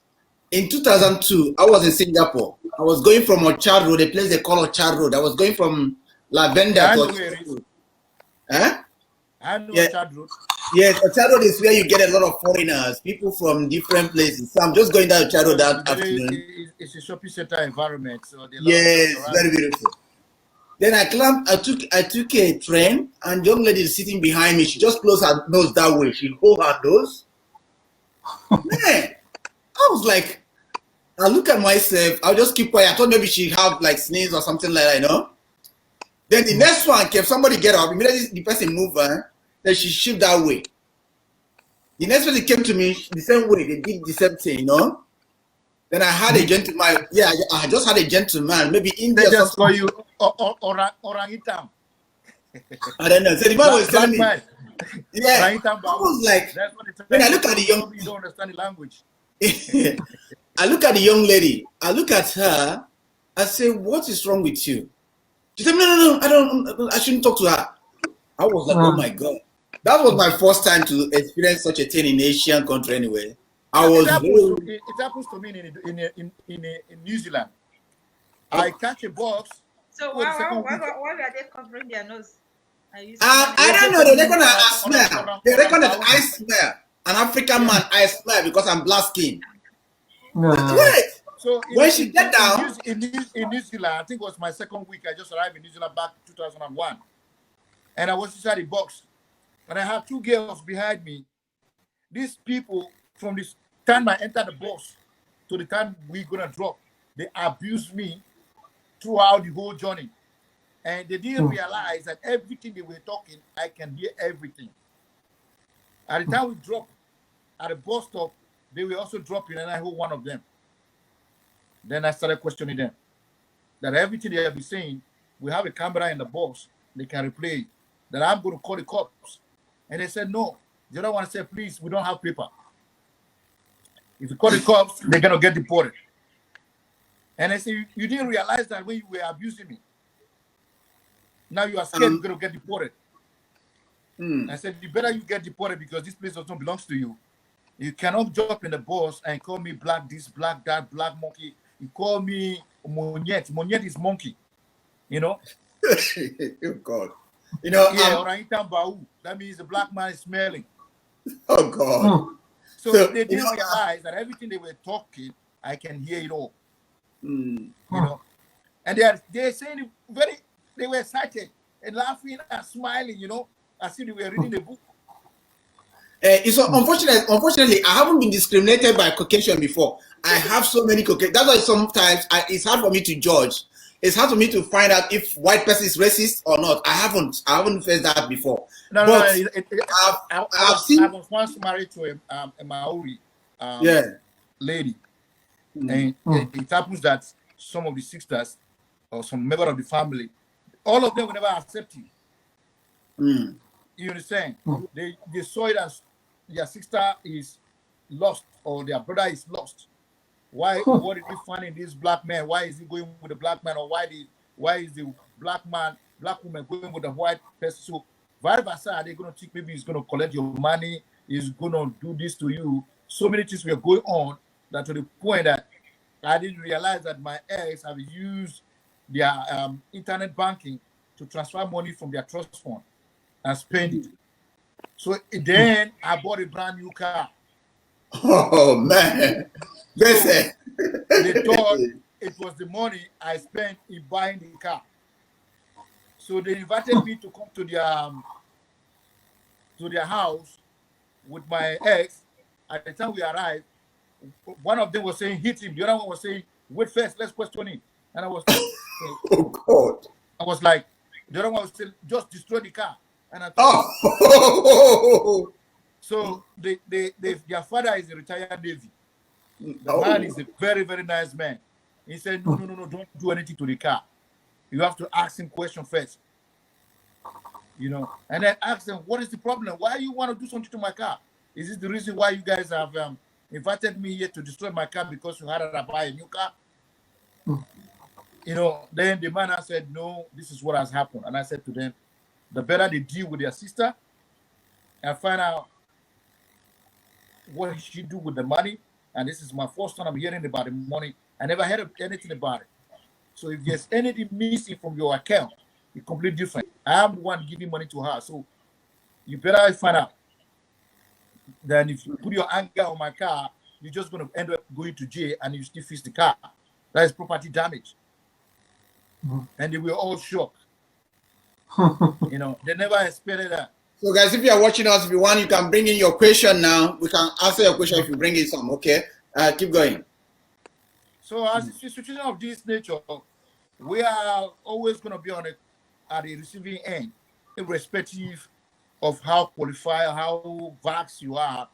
In 2002, I was in Singapore. I was going from Orchard Road, a place they call Orchard Road. I was going from Lavender to Orchard Road. I know Orchard Road. Yes, Orchard Road is where you get a lot of foreigners, people from different places. So I'm just going down Orchard Road that afternoon. It's a shopping center environment. So yes, very beautiful. Then I took a train, and young lady is sitting behind me. She just closed her nose that way. She hold her nose. Man, I was like, I look at myself. I'll just keep quiet. I thought maybe she have like sneeze or something like that, Then the next one came. Somebody get up. Immediately the person moved. Then she shift that way. The next person came to me the same way. They did the same thing, Then I had a gentleman. Yeah, I just had a gentleman. Maybe India. They just call you orangutan. I don't know. So the man was telling me. Yeah, I was like, when I look at the young, you don't understand the language. I look at the young lady. I look at her. I say, "What is wrong with you?" She said, "No, I shouldn't talk to her." I was like, "Oh my God." That was my first time to experience such a thing in an Asian country. Anyway, it happens to me in New Zealand. I catch a bus. So why are they covering their nose? I don't know. They reckon I smell. They reckon that I smell. An African man, I smell because I'm black skin. Wait. So when she get down in New Zealand, I think it was my second week. I just arrived in New Zealand back in 2001, and I was inside the box, and I had 2 girls behind me. These people, from the time I entered the bus to the time we're gonna drop, they abused me throughout the whole journey. And they didn't realize that everything they were talking, I can hear everything. At the time we dropped at a bus stop, they were also dropping, and I heard one of them. Then I started questioning them. That everything they have been saying, we have a camera in the bus, they can replay it. That I'm going to call the cops. And they said, no. The other one said, please, we don't have paper. If you call the cops, they're going to get deported. And I said, you didn't realize that when you were abusing me. Now you are scared you're going to get deported. I said, you better you get deported because this place doesn't belong to you. You cannot jump in the bus and call me black this, black that, black monkey. You call me monyet. Monyet is monkey. Oh God. Orangutan Bau. That means the black man is smelling. Oh God. So they didn't realize that everything they were talking, I can hear it all. And they're saying they were excited and laughing and smiling, as if they were reading a book. It's unfortunately, I haven't been discriminated by Caucasian before. I have so many Caucasian. That's why sometimes it's hard for me to judge. It's hard for me to find out if white person is racist or not. I haven't faced that before. No, but I've seen. I was once married to a Maori lady, and it happens that some of the sisters or some member of the family, all of them will never accept you. You understand? They saw it as their sister is lost or their brother is lost. Why? What did he find in this black man? Why is he going with the black man? Or why is the black woman going with the white person? So vice versa, they're going to think maybe he's going to collect your money, he's going to do this to you. So many things were going on that to the point that I didn't realize that my ex have used their internet banking to transfer money from their trust fund and spend it. So then I bought a brand new car. Oh man. So they thought it was the money I spent in buying the car. So they invited me to come to their house with my ex. At the time we arrived, one of them was saying hit him, the other one was saying wait first, let's question him. And I was oh God. I was like, the other one was saying just destroy the car. And I thought, so their father is a retired Navy. The man is a very, very nice man. He said, no, don't do anything to the car. You have to ask him question first. You know, and then ask them, what is the problem? Why you want to do something to my car? Is this the reason why you guys have invited me here to destroy my car because you had to buy a new car? You know, then the man said, no, this is what has happened. And I said to them, the better they deal with their sister and find out what she do with the money. And this is my first time I'm hearing about the money. I never heard of anything about it. So if there's anything missing from your account, it's completely different. I'm the one giving money to her. So you better find out. Then if you put your anger on my car, you're just going to end up going to jail and you still fix the car. That is property damage. And they were all shocked. You know, they never expected that. So guys, if you are watching us, if you want, you can bring in your question now. We can answer your question if you bring in some, okay? Keep going. So as a situation of this nature, we are always going to be at the receiving end, irrespective of how qualified, how vast you are.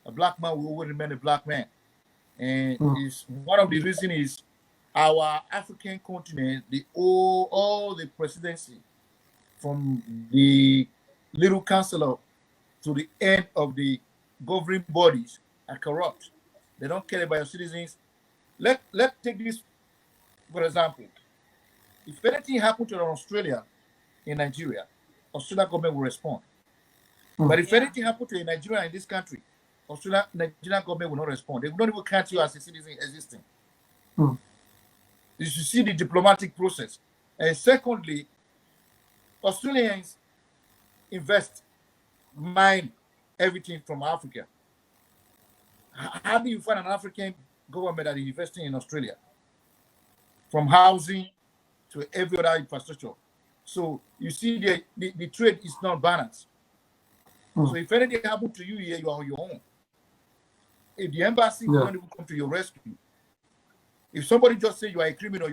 A black man will always remain a black man. And is one of the reasons is our African continent, all the presidency, from the little councillor to the end of the governing bodies are corrupt. They don't care about your citizens. Let's take this for example. If anything happened to Australia in Nigeria, Australian government will respond. But if anything happened to a Nigerian in this country, Nigerian government will not respond. They will not even count you as a citizen existing. You should see the diplomatic process. And secondly, Australians mine everything from Africa. How do you find an African government that is investing in Australia? From housing to every other infrastructure. So you see the trade is not balanced. So if anything happens to you here, you are on your own. If the embassy will not even come to your rescue, if somebody just say you are a criminal,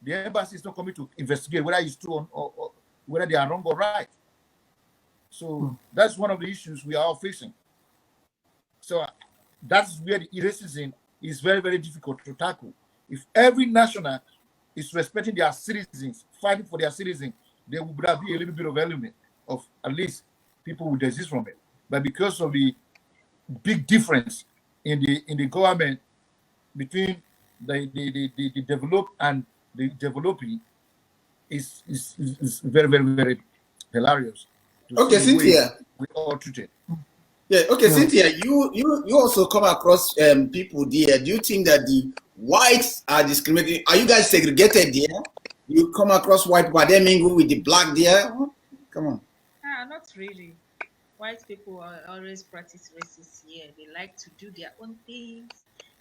the embassy is not coming to investigate whether it's true or whether they are wrong or right. So that's one of the issues we are all facing. So that's where the racism is very, very difficult to tackle. If every national is respecting their citizens, fighting for their citizens, there would be a little bit of element of at least people would desist from it. But because of the big difference in the government between the developed and the developing is very, very, very hilarious. Okay, Cynthia. We all treated. Yeah. Okay, Cynthia. You also come across people there. Do you think that the whites are discriminated? Are you guys segregated there? You come across white people, they mingle with the black there? Come on. Not really. White people always practice racism here. They like to do their own things.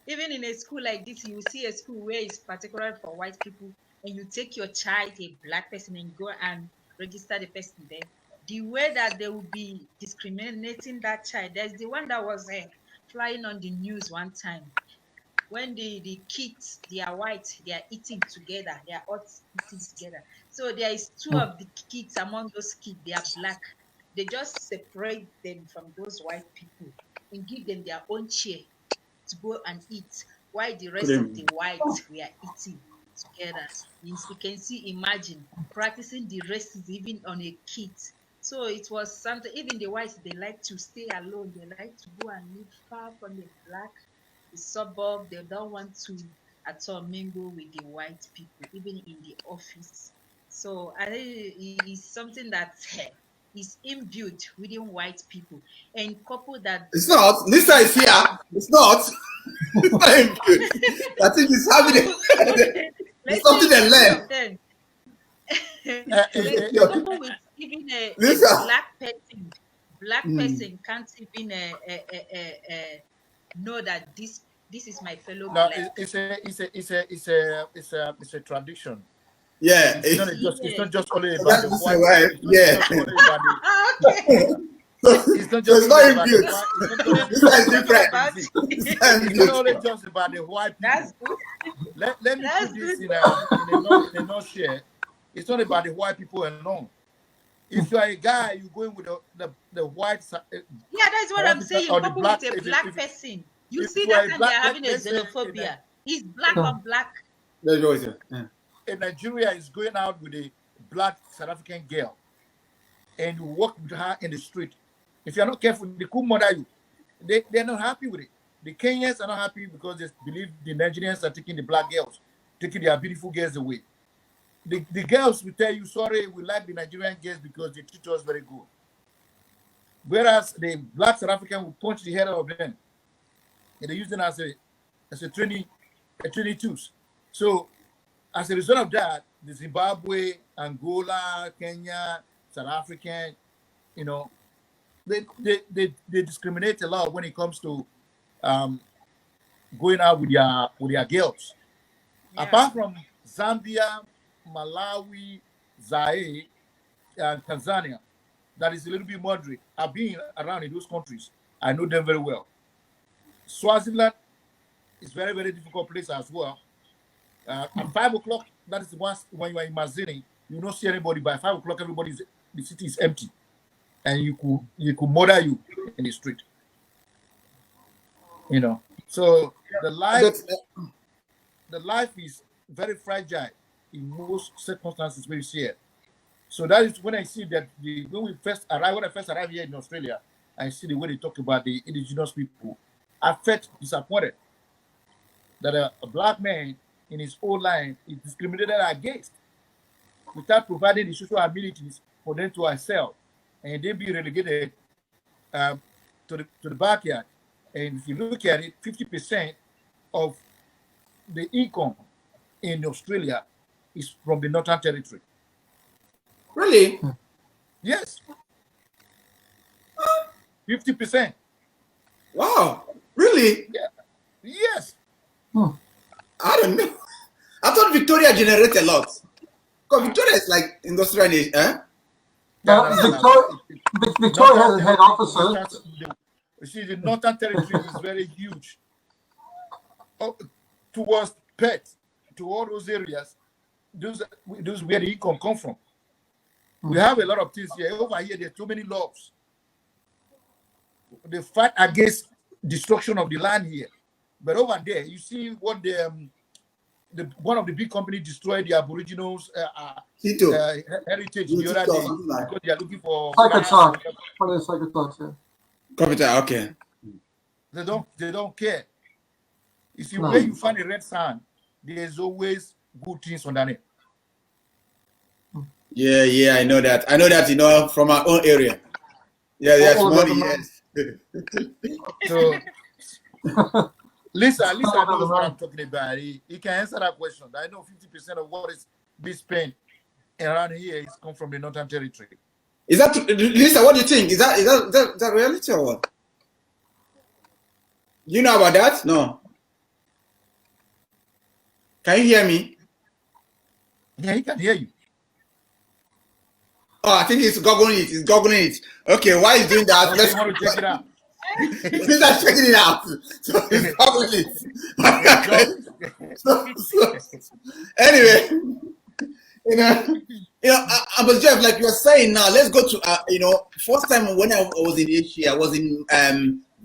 Even in a school like this, you see a school where it's particular for white people, and you take your child, a black person, and go and register the person there. the way that they will be discriminating that child. There's the one that was flying on the news one time when the kids, they are white, they are eating together, they are all eating together. So there is two of the kids among those kids, they are black. They just separate them from those white people and give them their own chair to go and eat, while the rest of the whites were eating together. You can see, imagine practicing the racism even on a kid. So it was something. Even the whites, they like to stay alone. They like to go and live far from the black, the suburb. They don't want to at all mingle with the white people, even in the office. So I think it is something that is imbued within white people, and couple that. It's not. Lisa is here. It's not. It's not imbued. I think it's having it's something they learn. Couple with even a black person can't even know that this is my fellow black. It's a tradition. Yeah, it's not just only about the white. It's not just imbued. This is different. It's not only just about the white people. That's good. Let me put this in a nutshell. It's not about the white people alone. If you are a guy, you going with the white. Yeah, that's what I'm saying. Couple with a black person. You see that time they're having a xenophobia. He's black on black. In Nigeria is going out with a black South African girl, and you walk with her in the street. If you're not careful, they could murder you. They're not happy with it. The Kenyans are not happy because they believe the Nigerians are taking the black girls, taking their beautiful girls away. The girls will tell you, sorry, we like the Nigerian girls because they treat us very good. Whereas the black South African will punch the head out of them. And they use them as a training tools. So as a result of that, the Zimbabwe, Angola, Kenya, South African, they discriminate a lot when it comes to going out with their girls. Yeah. Apart from Zambia, Malawi, Zaire, and Tanzania, that is a little bit moderate. I've been around in those countries. I know them very well. Swaziland is very, very difficult place as well. At 5 o'clock, that is when you are in Mazini, you don't see anybody. By 5 o'clock, the city is empty, and you could murder you in the street. So the life is very fragile in most circumstances where you see it. So that is when I see that when I first arrived here in Australia, I see the way they talk about the indigenous people. I felt disappointed that a black man in his own line is discriminated against without providing the social amenities for them to excel, and they be relegated to the backyard. And if you look at it, 50% of the income in Australia is from the Northern Territory. Really? Yes. 50%. Wow. Really? Yeah. Yes. I don't know. I thought Victoria generated a lot. Because Victoria is like industrial, Victoria hasn't had offices. You see, the Northern Territory is very huge. Towards Perth, to all those areas, those where the income come from. We have a lot of things here. Over here, there are too many laws. They fight against destruction of the land here. But over there, you see what one of the big companies destroyed the Aboriginals' heritage the other day because they are looking for capital. Okay. They don't care. You see, where you find a red sand, there's always good things underneath. Yeah, I know that. From our own area. Yeah, there's money, yes. So, Lisa knows what I'm talking about. He can answer that question. I know 50% of what is being spent around here is come from the Northern Territory. Is that, Lisa, what do you think? Is that reality or what? You know about that? No. Can you hear me? Yeah, he can hear you. Oh, I think he's googling it. He's googling it. Okay, why is doing that? Let's want to check it out. He's not checking it out. So he's googling it. So, anyway, but Jeff, like you're saying now, let's go to first time when I was in Asia, I was in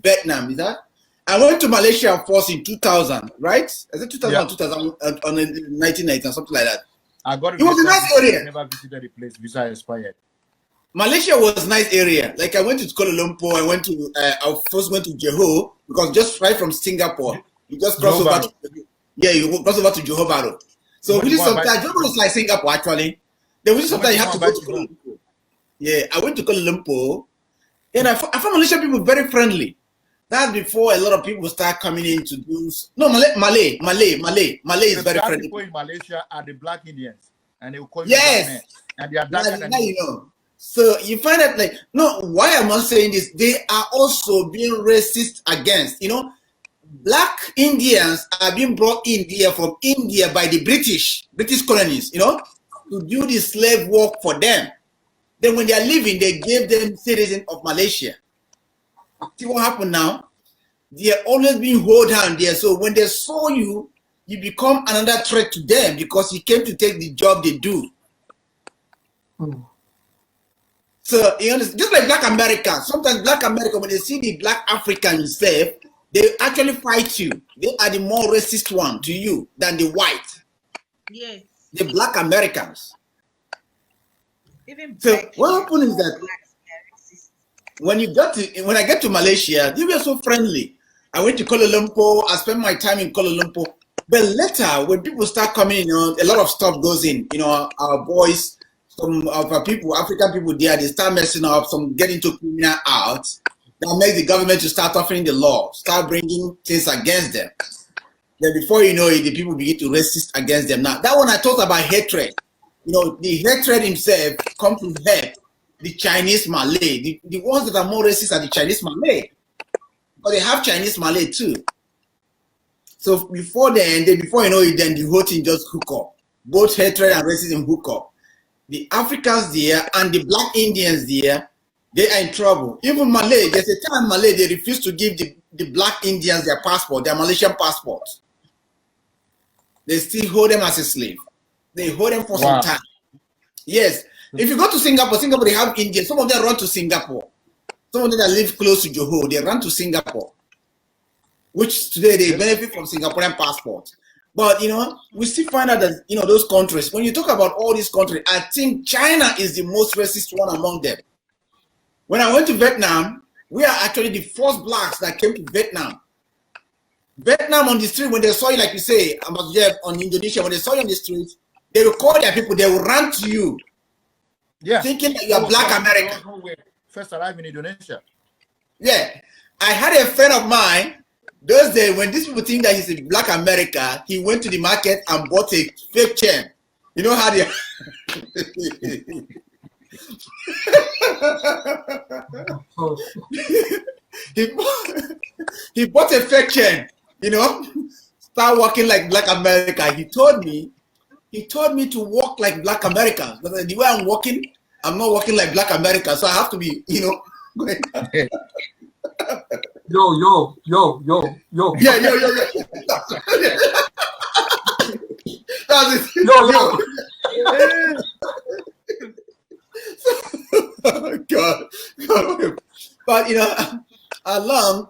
Vietnam. Is that? I went to Malaysia first in 2000, right? Is it 2000 Yeah. or 2000 on 1990 or something like that? I got it. It was a nice area. I never visited the place. Visa expired. Malaysia was a nice area. Like I went to Kuala Lumpur. I first went to Johor because just right from Singapore, you just cross over. You cross over to Johor Bahru. So which is sometimes Johor is like Singapore actually. Then which is sometimes you have to go to Kuala Lumpur. Yeah, I went to Kuala Lumpur, and I found Malaysian people very friendly. That's before a lot of people start coming in to do. No, Malay is very friendly. People in Malaysia are the black Indians, and they will call you yes, black men, and they are darker than you know. So you find that why am I saying this? They are also being racist against. Black Indians are being brought in there from India by the British colonies. To do the slave work for them. Then when they are leaving, they gave them citizens of Malaysia. See what happened now? They are always being held down there. So when they saw you, you become another threat to them because you came to take the job they do. So you understand, just like Black Americans, sometimes Black America, when they see the Black African yourself, they actually fight you. They are the more racist one to you than the white. Yes. The Black Americans. Even so what happened is that when I get to Malaysia, they were so friendly. I went to Kuala Lumpur. I spent my time in Kuala Lumpur. But later, when people start coming, a lot of stuff goes in. Our boys, some of our people, African people there, they start messing up, some get into criminal out. That makes the government to start offering the law, start bringing things against them. Then before you know it, the people begin to resist against them. Now, that one I talked about hatred. The hatred himself comes to help the Chinese Malay. The ones that are more racist are the Chinese Malay. But they have Chinese Malay too. So before you know it, then the whole thing just hook up. Both hatred and racism hook up. The Africans there and the Black Indians there, they are in trouble. Even Malay, there's a time Malay, they refuse to give the Black Indians their passport, their Malaysian passports. They still hold them as a slave. They hold them for some time. Yes. If you go to Singapore, they have Indians. Some of them run to Singapore. Some of them that live close to Johor, they run to Singapore. Which today they benefit from Singaporean passports. But we still find out that those countries, when you talk about all these countries, I think China is the most racist one among them. When I went to Vietnam, we are actually the first blacks that came to Vietnam. Vietnam on the street, when they saw you, like you say, on Indonesia, when they saw you on the street, they will call their people, they will run to you. Yeah. Thinking that you are Black American. First arrived in Indonesia. Yeah. I had a friend of mine, those days when these people think that he's a Black American, he went to the market and bought a fake chain. You know how they he bought a fake chain, start walking like Black America. He told me to walk like Black Americans. But the way I'm walking, I'm not walking like Black Americans. So I have to be, going. Yo. Yeah, yo. That's it. Yo. God. But along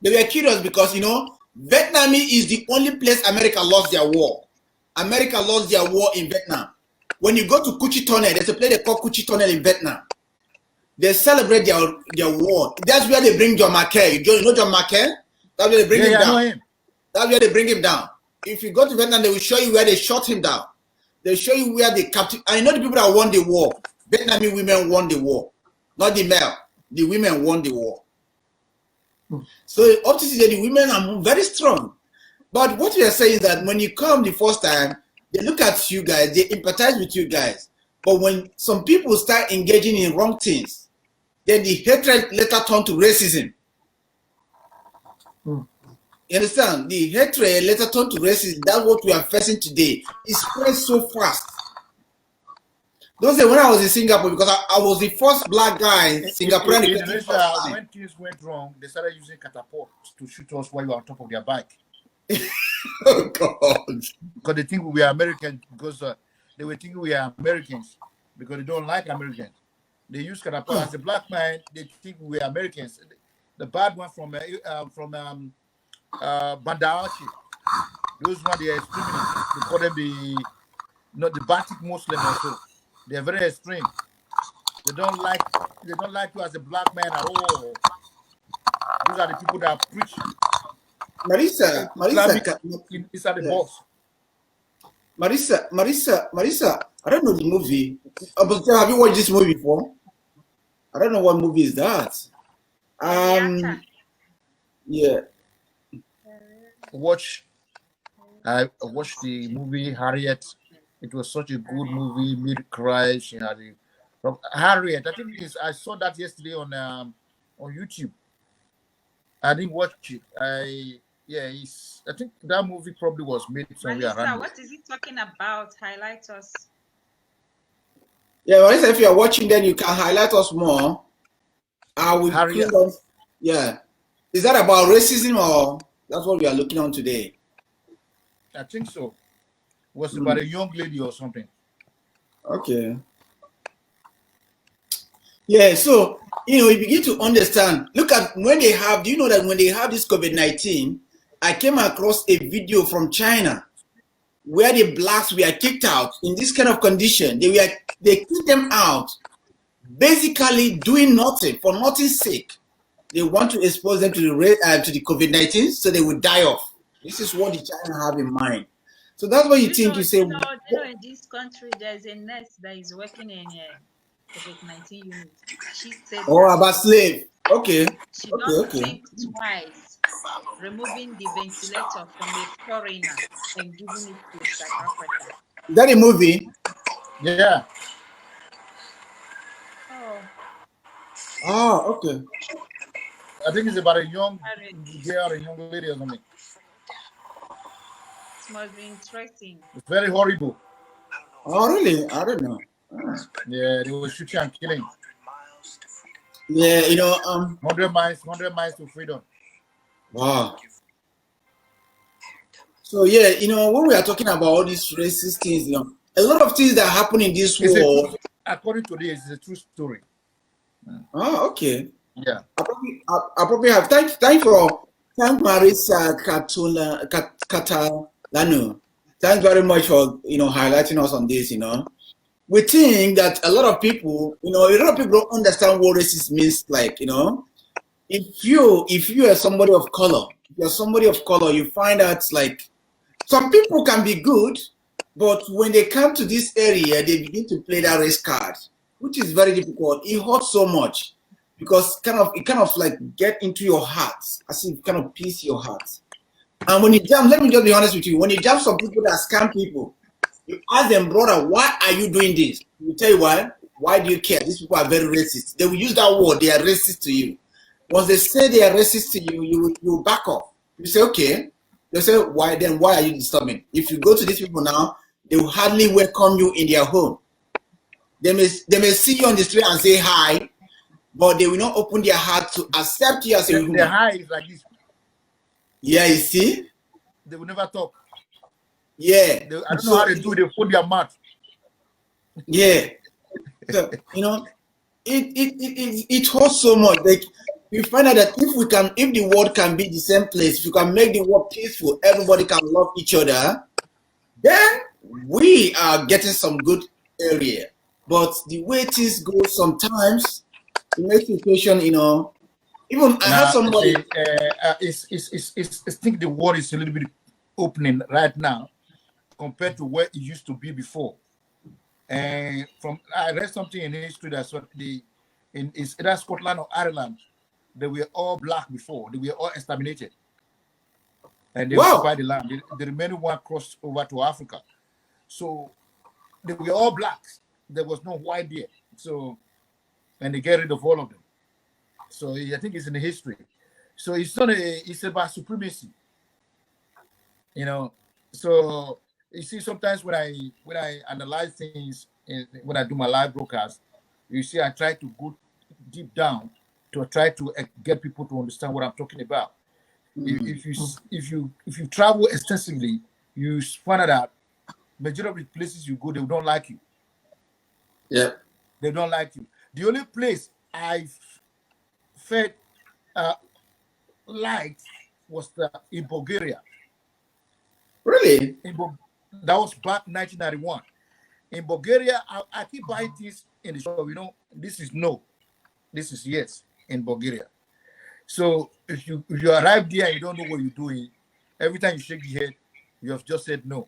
they were curious because Vietnamese is the only place America lost their war. America lost their war in Vietnam. When you go to Cu Chi Tunnel, there's a place they call Cu Chi Tunnel in Vietnam. They celebrate their war. That's where they bring John McCain. You know John McCain? That's where they bring him down. I know him. That's where they bring him down. If you go to Vietnam, they will show you where they shot him down. They show you where they captured. I know the people that won the war. Vietnamese women won the war, not the male. The women won the war. So up to today, the women are very strong. But what we are saying is that when you come the first time, they look at you guys, they empathize with you guys. But when some people start engaging in wrong things, then the hatred later turn to racism. You understand? The hatred later turn to racism. That's what we are facing today. It spreads so fast. Those days when I was in Singapore, because I was the first black guy in Singapore. In Indonesia, when things went wrong, they started using catapults to shoot us while we were on top of their bike. Oh God! Because they think we are Americans, because they were thinking we are Americans because they don't like Americans. They use catapult as a black man. They think we are Americans. The bad one from Bandar, those ones they are extremists. They call them the Baltic Muslim also. They are very extreme. They don't like you as a black man at all. These are the people that preach. Marisa, inside the box. Marisa, I don't know the movie. But have you watched this movie before? I don't know what movie is that. Yeah. I watched the movie Harriet. It was such a good movie. Made cry. She had Harriet. I think I saw that yesterday on YouTube. I didn't watch it. I think that movie probably was made somewhere around. What is he talking about? Highlight us. Yeah, Marisa, if you are watching, then you can highlight us more. I will. Yeah. Is that about racism or that's what we are looking on today? I think so. It was about a young lady or something. Okay. Yeah, so you begin to understand. Look at when they have, do you know that when they have this COVID-19, I came across a video from China where the blacks were kicked out in this kind of condition. They kicked them out, basically doing nothing for nothing's sake. They want to expose them to the COVID-19 so they will die off. This is what the China have in mind. So that's what you think. You say, in this country, there's a nurse that is working in COVID-19 unit. She said, about slave. Okay. She don't think twice removing the ventilator from a foreigner and giving it to South Africa. Is that a movie? Yeah. Oh, okay. I think it's about a young girl, a young lady or something. It must be interesting. It's very horrible. Oh, really? I don't know. Yeah, they were shooting and killing. Yeah, 100 miles to freedom. Wow. So yeah, when we are talking about all these racist things, a lot of things that happen in this world. According to this, it's a true story. Oh, okay. Yeah. I probably have thank Marisa Catalano. Thanks very much for highlighting us on this. We think that a lot of people, don't understand what racist means. Like, if you are somebody of color, you find out like some people can be good, but when they come to this area, they begin to play that race card, which is very difficult. It hurts so much because it kind of like get into your heart, as if kind of pierce your heart. And when you jump, let me just be honest with you, when you jump some people that scam people, you ask them, brother, why are you doing this? You tell you why. Why do you care? These people are very racist. They will use that word. They are racist to you. Once they say they are racist to you, you back off. You say, okay. They say, why then? Why are you disturbing? If you go to these people now, they will hardly welcome you in their home. They may see you on the street and say hi, but they will not open their heart to accept you as a human. Their hi is like this. Yeah, you see? They will never talk. Yeah. I don't know how they do it. They put their mouth. Yeah. So, it hurts so much. Like, we find out that if the world can be the same place, if you can make the world peaceful, everybody can love each other, then we are getting some good area. But the way things go sometimes, it makes the situation, even I had somebody. I think the world is a little bit opening right now compared to where it used to be before. And I read something in history that's what in either Scotland or Ireland, they were all black before. They were all exterminated. And they occupied the land. The remaining one crossed over to Africa. So they were all blacks. There was no white there. So, and they get rid of all of them. So I think it's in the history. So it's about supremacy. So you see, sometimes when I analyze things, when I do my live broadcast, you see, I try to go deep down to try to get people to understand what I'm talking about. If you travel extensively, you find out that majority of the places you go, they don't like you. Yeah. They don't like you. The only place I felt liked was in Bulgaria. Really? That was back 1991. In Bulgaria, I keep buying things in the shop. This is no, this is yes in Bulgaria. So if you arrive there and you don't know what you're doing, every time you shake your head, you have just said no.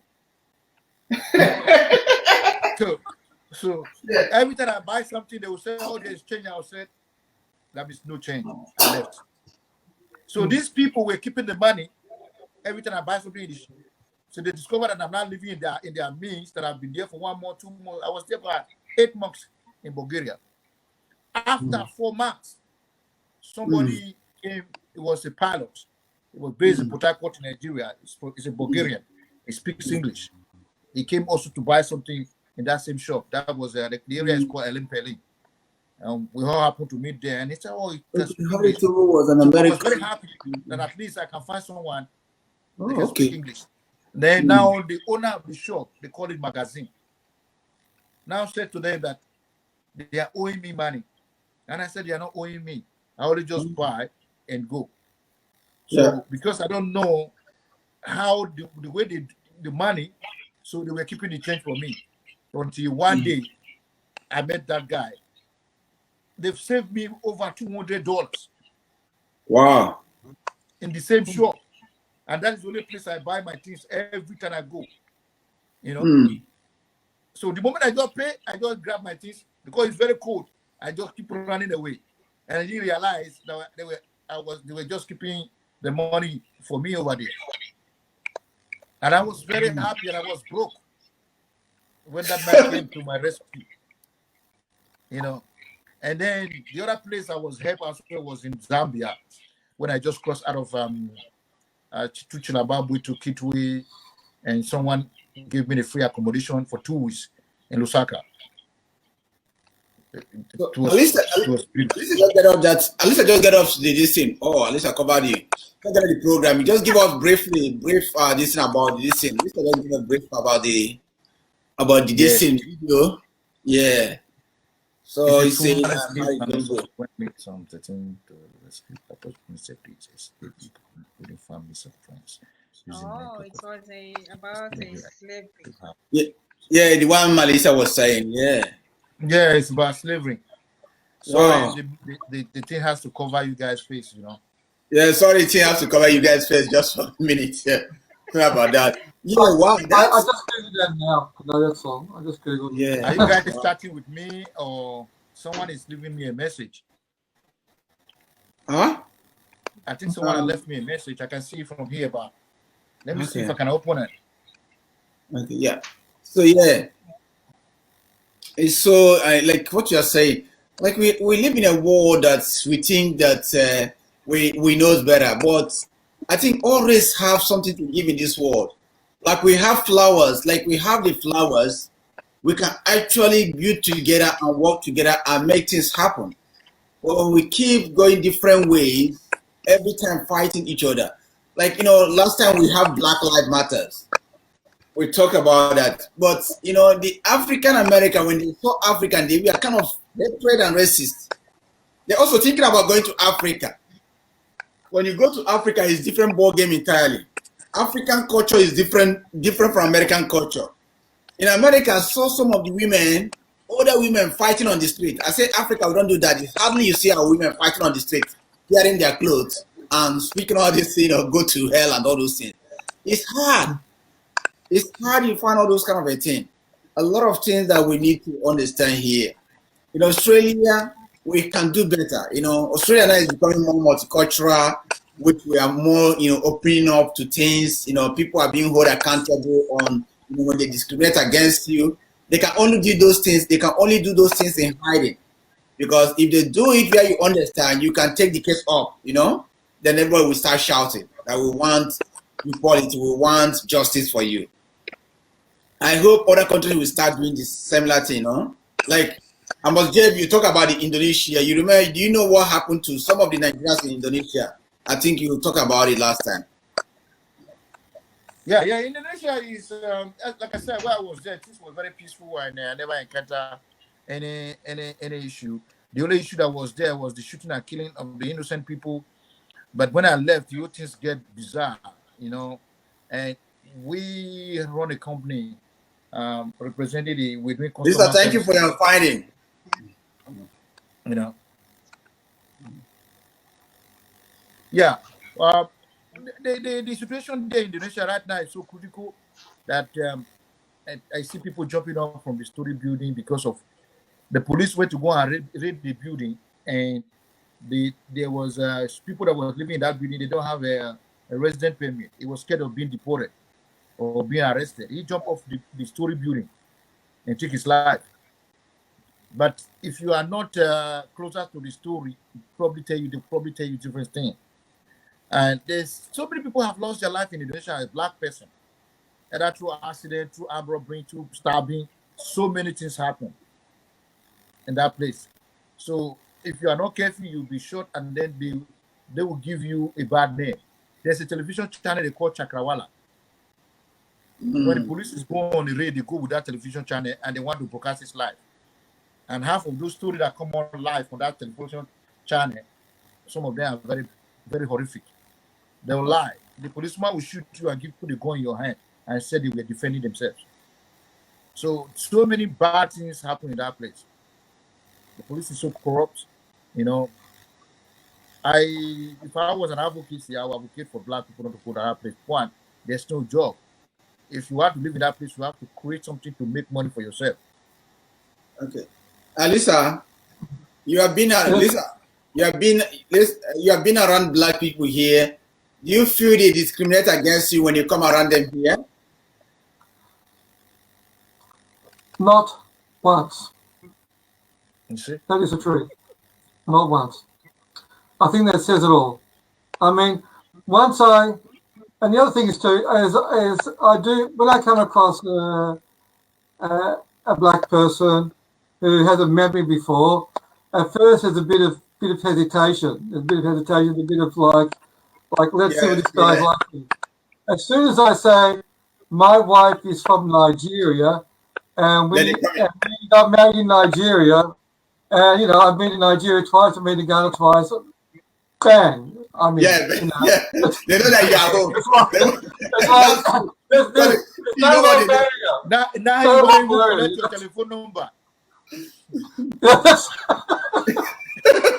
So every time I buy something, they will say, "Oh, there's change." I will say, "That means no change." I left. So these people were keeping the money every time I buy something. So they discovered that I'm not living in their means. That I've been there for 1 month, 2 months. I was there for 8 months in Bulgaria. After 4 months, somebody came. It was a pilot. It was based in Port Harcourt, Nigeria. It's a Bulgarian. He speaks English. He came also to buy something in that same shop. That was the area is called Elim Pelin. We all happened to meet there, and he said, "Oh, that's English." Was an So I American. was very happy that at least I can find someone that can Okay. speak English. Then now the owner of the shop, they call it magazine, now said to them that they are owing me money. And I said, "They are not owing me. I only just buy and go." So because I don't know how the way the money, so they were keeping the change for me. Until one day I met that guy. They've saved me over $200. Wow. In the same shop. And that is the only place I buy my things every time I go. So the moment I just pay, I just grab my things because it's very cold. I just keep running away. And I didn't realize that they were just keeping the money for me over there. And I was very happy, and I was broke when that man came to my rescue. And then the other place I was helped as well was in Zambia, when I just crossed out of Chichilababwe to Kitwe, and someone gave me the free accommodation for 2 weeks in Lusaka. At least I just get off this thing. Oh, at least I covered the program. You just give us brief this thing about this thing. At least I just give us brief about the this thing video. Yeah. So you say Oh, it was about a slavery. Yeah, the one Melissa was saying. Yeah, it's about slavery. So the thing has to cover you guys' face, Yeah, sorry, the thing has to cover you guys' face just for a minute. Yeah, sorry about that. Yeah, wow. I just googled that now. No, that's all. I just googled. Yeah. Are you guys starting with me, or someone is leaving me a message? Huh? I think someone left me a message. I can see it from here, but let me see if I can open it. Okay, yeah. So yeah, it's so like what you're saying. Like we live in a world that we think that we knows better, but I think all race have something to give in this world. Like we have flowers, like we have the flowers, we can actually build together and work together and make things happen. But when we keep going different ways, every time fighting each other. Like, last time we have Black Lives Matters. We talk about that. But, the African American, when they saw African, they were kind of hatred and racist. They're also thinking about going to Africa. When you go to Africa, it's different ball game entirely. African culture is different from American culture. In America, I saw some of the women, older women fighting on the street. I say Africa, we don't do that. It's hardly you see our women fighting on the street, wearing their clothes and speaking all this thing of go to hell and all those things. It's hard. It's hard you find all those kind of a thing. A lot of things that we need to understand here. In Australia, we can do better. Australia now is becoming more multicultural, which we are more, opening up to things. People are being held accountable on when they discriminate against you. They can only do those things. They can only do those things in hiding, because if they do it where you understand, you can take the case up. Then everybody will start shouting that we want equality, we want justice for you. I hope other countries will start doing this similar thing, no? Like, Amos Jeb, you talk about the Indonesia. You remember? Do you know what happened to some of the Nigerians in Indonesia? I think you talked about it last time. Yeah. Indonesia is like I said, where I was there, things were very peaceful, and I never encountered any issue. The only issue that was there was the shooting and killing of the innocent people. But when I left, you things get bizarre, you know. And we run a company, represented we're doing Lisa, customer thank you service, for your finding. you know. Yeah. The situation there in Indonesia right now is so critical that I see people jumping off from the story building because of the police went to go and raid the building, and there was people that were living in that building. They don't have a resident permit. He was scared of being deported or being arrested. He jumped off the story building and took his life. But if you are not closer to the story, they'll probably tell you different things. And there's so many people have lost their life in Indonesia as a black person, either through accident, through armed robbery, through stabbing. So many things happen in that place. So if you are not careful, you'll be shot, and then they will give you a bad name. There's a television channel they call Chakrawala. When the police is going on the raid, they go with that television channel and they want to broadcast his life. And half of those stories that come on live on that television channel, some of them are very, very horrific. They will lie. The policeman will shoot you and put a gun in your hand and say they were defending themselves. So many bad things happen in that place. The police is so corrupt, you know. If I was an advocate, I would advocate for black people not to go to that place. One, there's no job. If you want to live in that place, you have to create something to make money for yourself. Okay, Lisa, you have been around black people here. Do you feel they discriminate against you when you come around them here? Not once. You see? That is the truth. Not once. I think that says it all. I mean, and the other thing is too, is I do, when I come across a black person who hasn't met me before, at first there's a bit of hesitation. There's a bit of hesitation, a bit of like let's see what this guy's like. As soon as I say my wife is from Nigeria and we got married in Nigeria, and you know, I've been in Nigeria twice, I've been in Ghana twice, bang. I mean, you know, they know that you are home. There's no more barrier. Now you don't even collect your telephone number. Yes.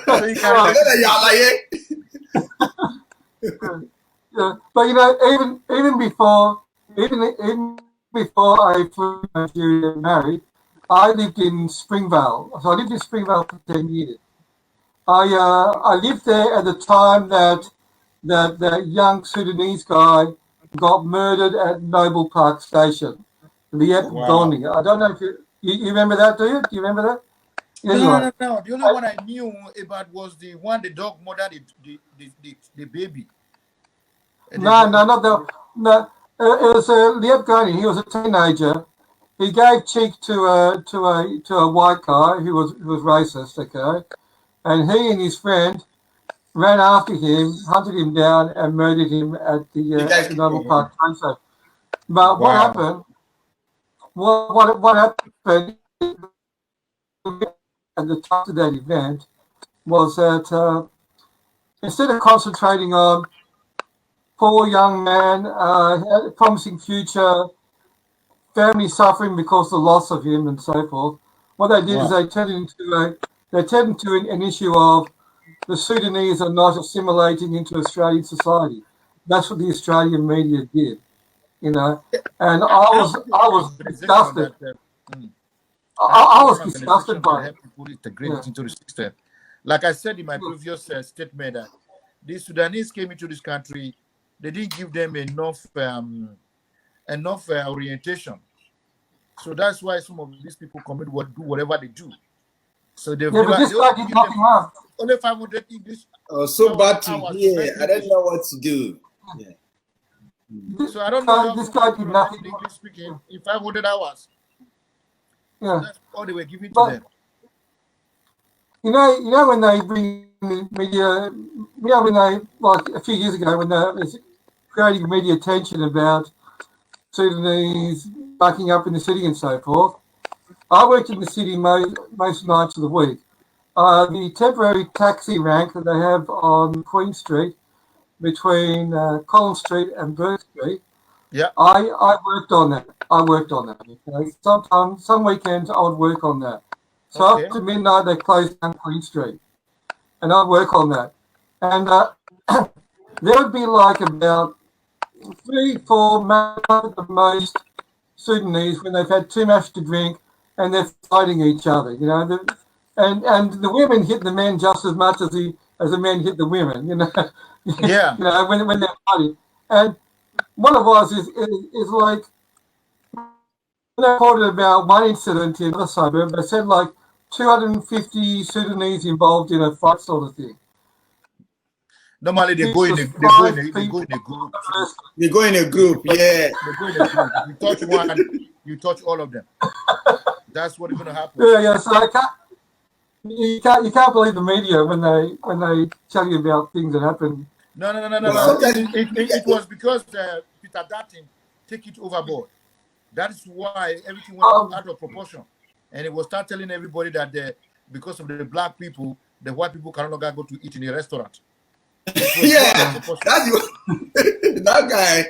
So you can know that you are lying. Yeah, but you know, even before I flew to Nigeria and married, I lived in Springvale. So I lived in Springvale for 10 years. I lived there at the time that young Sudanese guy got murdered at Noble Park Station, Liep Goni. I don't know if you remember that, do you? Do you remember that? No. The only one I knew about was the one the dog murdered the baby. No, not that. No, it was Liep Goni. He was a teenager. He gave cheek to a white guy who was racist. Okay, and he and his friend ran after him, hunted him down, and murdered him at the Noble Park train station. But what happened? What happened at the time of that event was that instead of concentrating on poor young man, had a promising future, family suffering because of the loss of him and so forth, what they did is they turned into an issue of the Sudanese are not assimilating into Australian society. That's what the Australian media did, you know. And I was disgusted. I was disgusted by it. Integrate into the system. Like I said in my previous statement, that the Sudanese came into this country, they didn't give them enough orientation. So that's why some of these people do whatever they do. So they've but this guy did nothing wrong. Only 500 English. Oh, so bad to hear. I don't know what to do. So I don't know how this guy did nothing. English speaking in 500 hours. Yeah. That's all they were giving to But, them. you know when they bring the media, when they, like a few years ago, when they was creating media attention about Sudanese bucking up in the city and so forth. I worked in the city most nights of the week. The temporary taxi rank that they have on Queen Street between Collins Street and Burke Street. Yeah. I worked on that. Okay? Sometimes, some weekends, I would work on that. So after midnight, they closed down Queen Street, and I'd work on that. And there would be like about 3, 4, maybe at the most Sudanese when they've had too much to drink and they're fighting each other. You know, and the women hit the men just as much as the men hit the women. You know. Yeah. You know, when they're fighting. And one of us is like, when I reported about one incident in the suburb, they said like 250 Sudanese involved in a fight sort of thing. Normally they go in a group. They go in a group, yeah. They go in a group. You touch one, you touch all of them. That's what's going to happen. Yeah. So you can't believe the media when they tell you about things that happen. No. It was because Peter Dutton take it overboard. That is why everything went out of proportion, and it will start telling everybody that because of the black people, the white people can no longer go to eat in a restaurant. Yeah, that guy.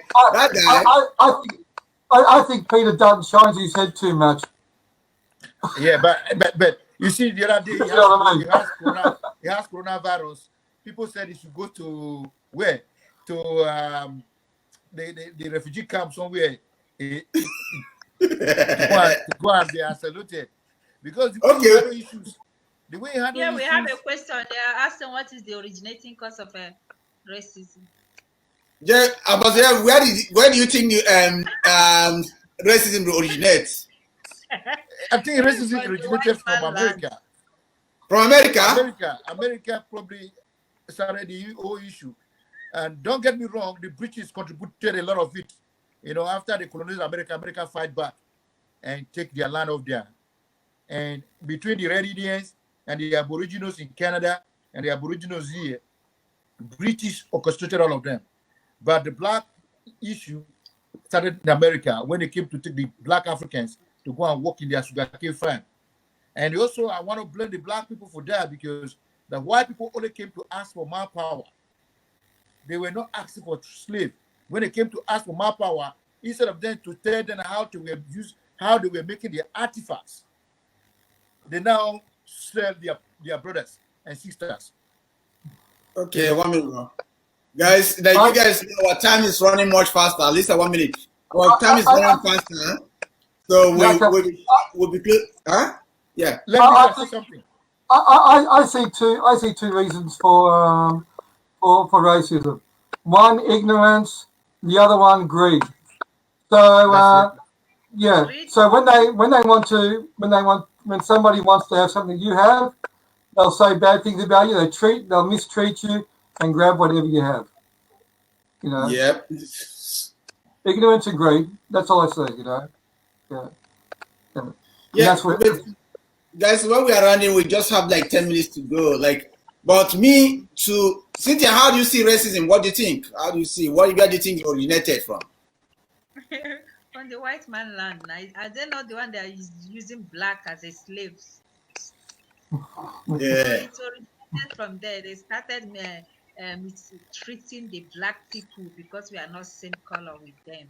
I think Peter Dutton shines his head too much. Yeah, but you see, the other day he has coronavirus. People said he should go to where? To the refugee camp somewhere. To go and be saluted. Because the way he handle issues. The way he handle issues. We have a question there asking what is the originating cause of racism? Yeah, but where do you think racism originates? I think racism originated from America. From America? America probably started the whole issue. And don't get me wrong, the British contributed a lot of it. You know, after they colonized America, America fight back and take their land off there. And between the Red Indians and the Aboriginals in Canada and the Aboriginals here, British orchestrated all of them. But the black issue started in America when they came to take the black Africans to go and work in their sugarcane farm. And also, I want to blame the black people for that because the white people only came to ask for manpower. They were not asking for slaves. When they came to ask for manpower, instead of them to tell them how they were making their artifacts, they now sell their brothers and sisters. Okay, 1 minute. Guys, you guys know our time is running much faster. At least 1 minute. Our time is running faster. So we'll be clear. Huh? Yeah. Let me say something. I see two reasons for racism. One, ignorance. The other one, greed. So yeah. So when somebody wants to have something you have, they'll say bad things about you. They'll mistreat you and grab whatever you have. You know. Yep. Ignorance and greed. That's all I say. You know. Yeah. That's what. Guys, when we are running, we just have like 10 minutes to go. But Cynthia, how do you see racism? What do you think? How do you see? Where do you think it originated from? From the white man land. Are they not the one that is using black as a slaves? Yeah. So it originated from there. They started treating the black people because we are not same color with them.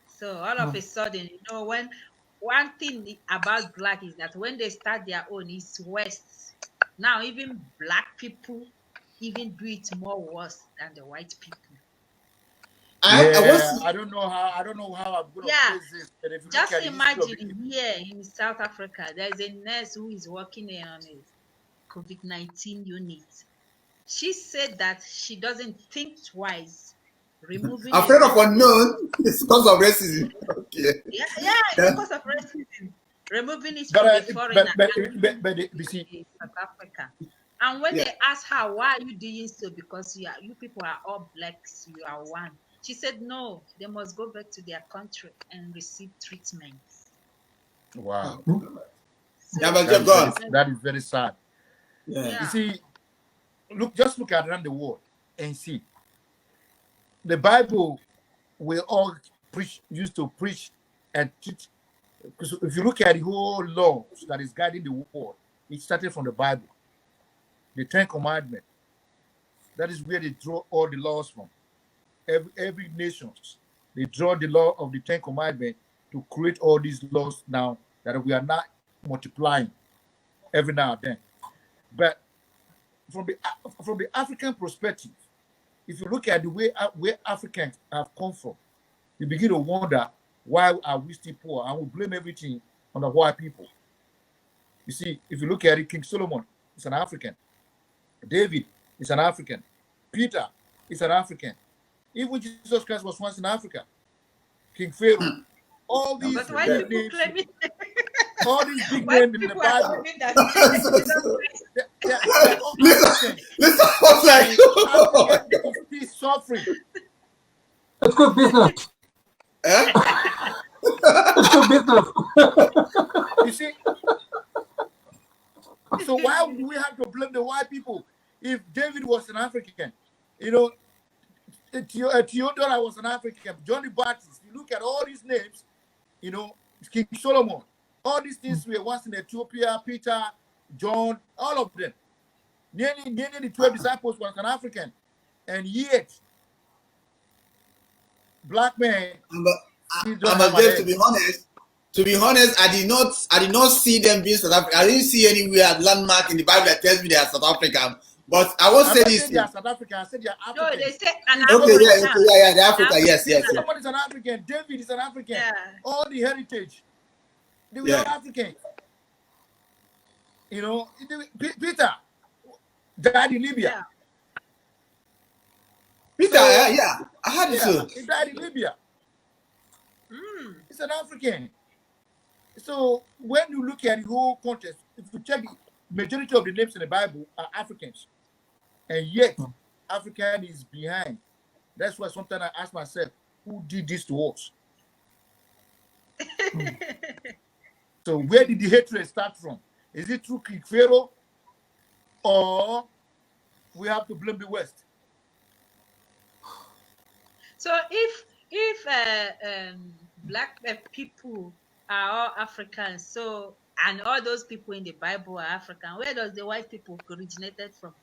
So all of a sudden, when one thing about black is that when they start their own, it's West. Now even black people even do it more worse than the white people. I don't know how I'm going to place this. But if you just imagine here in South Africa, there's a nurse who is working on a COVID-19 unit. She said that she doesn't think twice. Removing afraid of unknown. It's because of racism. Okay. Yeah, it's because of racism. Removing it from the foreigner but South Africa. And when they ask her, why are you doing so? Because you people are all blacks, you are one. She said no, they must go back to their country and receive treatment. Wow. So Yeah, but you're gone. That is very sad. Yeah. You see, just look around the world and see. The Bible will all used to preach and teach. Because if you look at the whole law that is guiding the world, it started from the Bible. The Ten Commandments. That is where they draw all the laws from. Every nation, they draw the law of the Ten Commandments to create all these laws now that we are not multiplying every now and then. But from the African perspective, if you look at the way where Africans have come from, you begin to wonder, why are we still poor? And we blame everything on the white people. You see, if you look at it, King Solomon is an African. David is an African. Peter is an African. Even Jesus Christ was once in Africa. King Pharaoh. All these but why people names, claiming all these big names in the Bible. They're all Africans. Listen, I was like, Africans still suffering. It's good business. It's good business. You see? So why do we have to blame the white people? If David was an African, Theodora was an African, Johnny Baptist, you look at all these names, King Solomon, all these things were once in Ethiopia, Peter, John, all of them. Nearly the 12 disciples was an African. And yet, black men. To be honest, I did not see them being South African. I didn't see anywhere landmark in the Bible that tells me they are South African. But I won't say this. They are South African. I said they are African. No, they say an Okay, African. yeah, the Africa, yes. Someone is an African. David is an African. Yeah. All the heritage, they were all African. Peter died in Libya. Yeah. Peter, I had it too. He died in Libya. He's an African. So when you look at the whole context, if you check, the majority of the names in the Bible are Africans, and yet African is behind. That's why sometimes I ask myself, who did this to us? So where did the hatred start from? Is it through King Pharaoh, or we have to blame the West? So if black people are all Africans, so and all those people in the Bible are African, where does the white people originated from?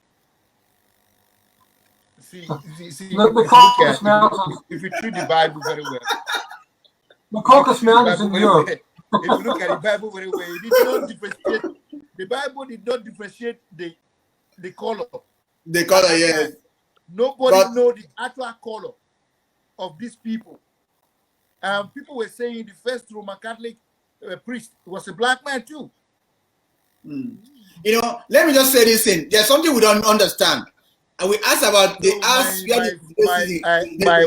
See, The Caucasus Mountains. if you treat the Bible very well, The Caucasus Mountains in Europe. If you look at the Bible very well, it did not differentiate. The Bible did not differentiate the color. The color, yes. Nobody know the actual color of these people. People were saying the first Roman Catholic priest was a black man too. Let me just say this thing. There's something we don't understand. And we asked about the house.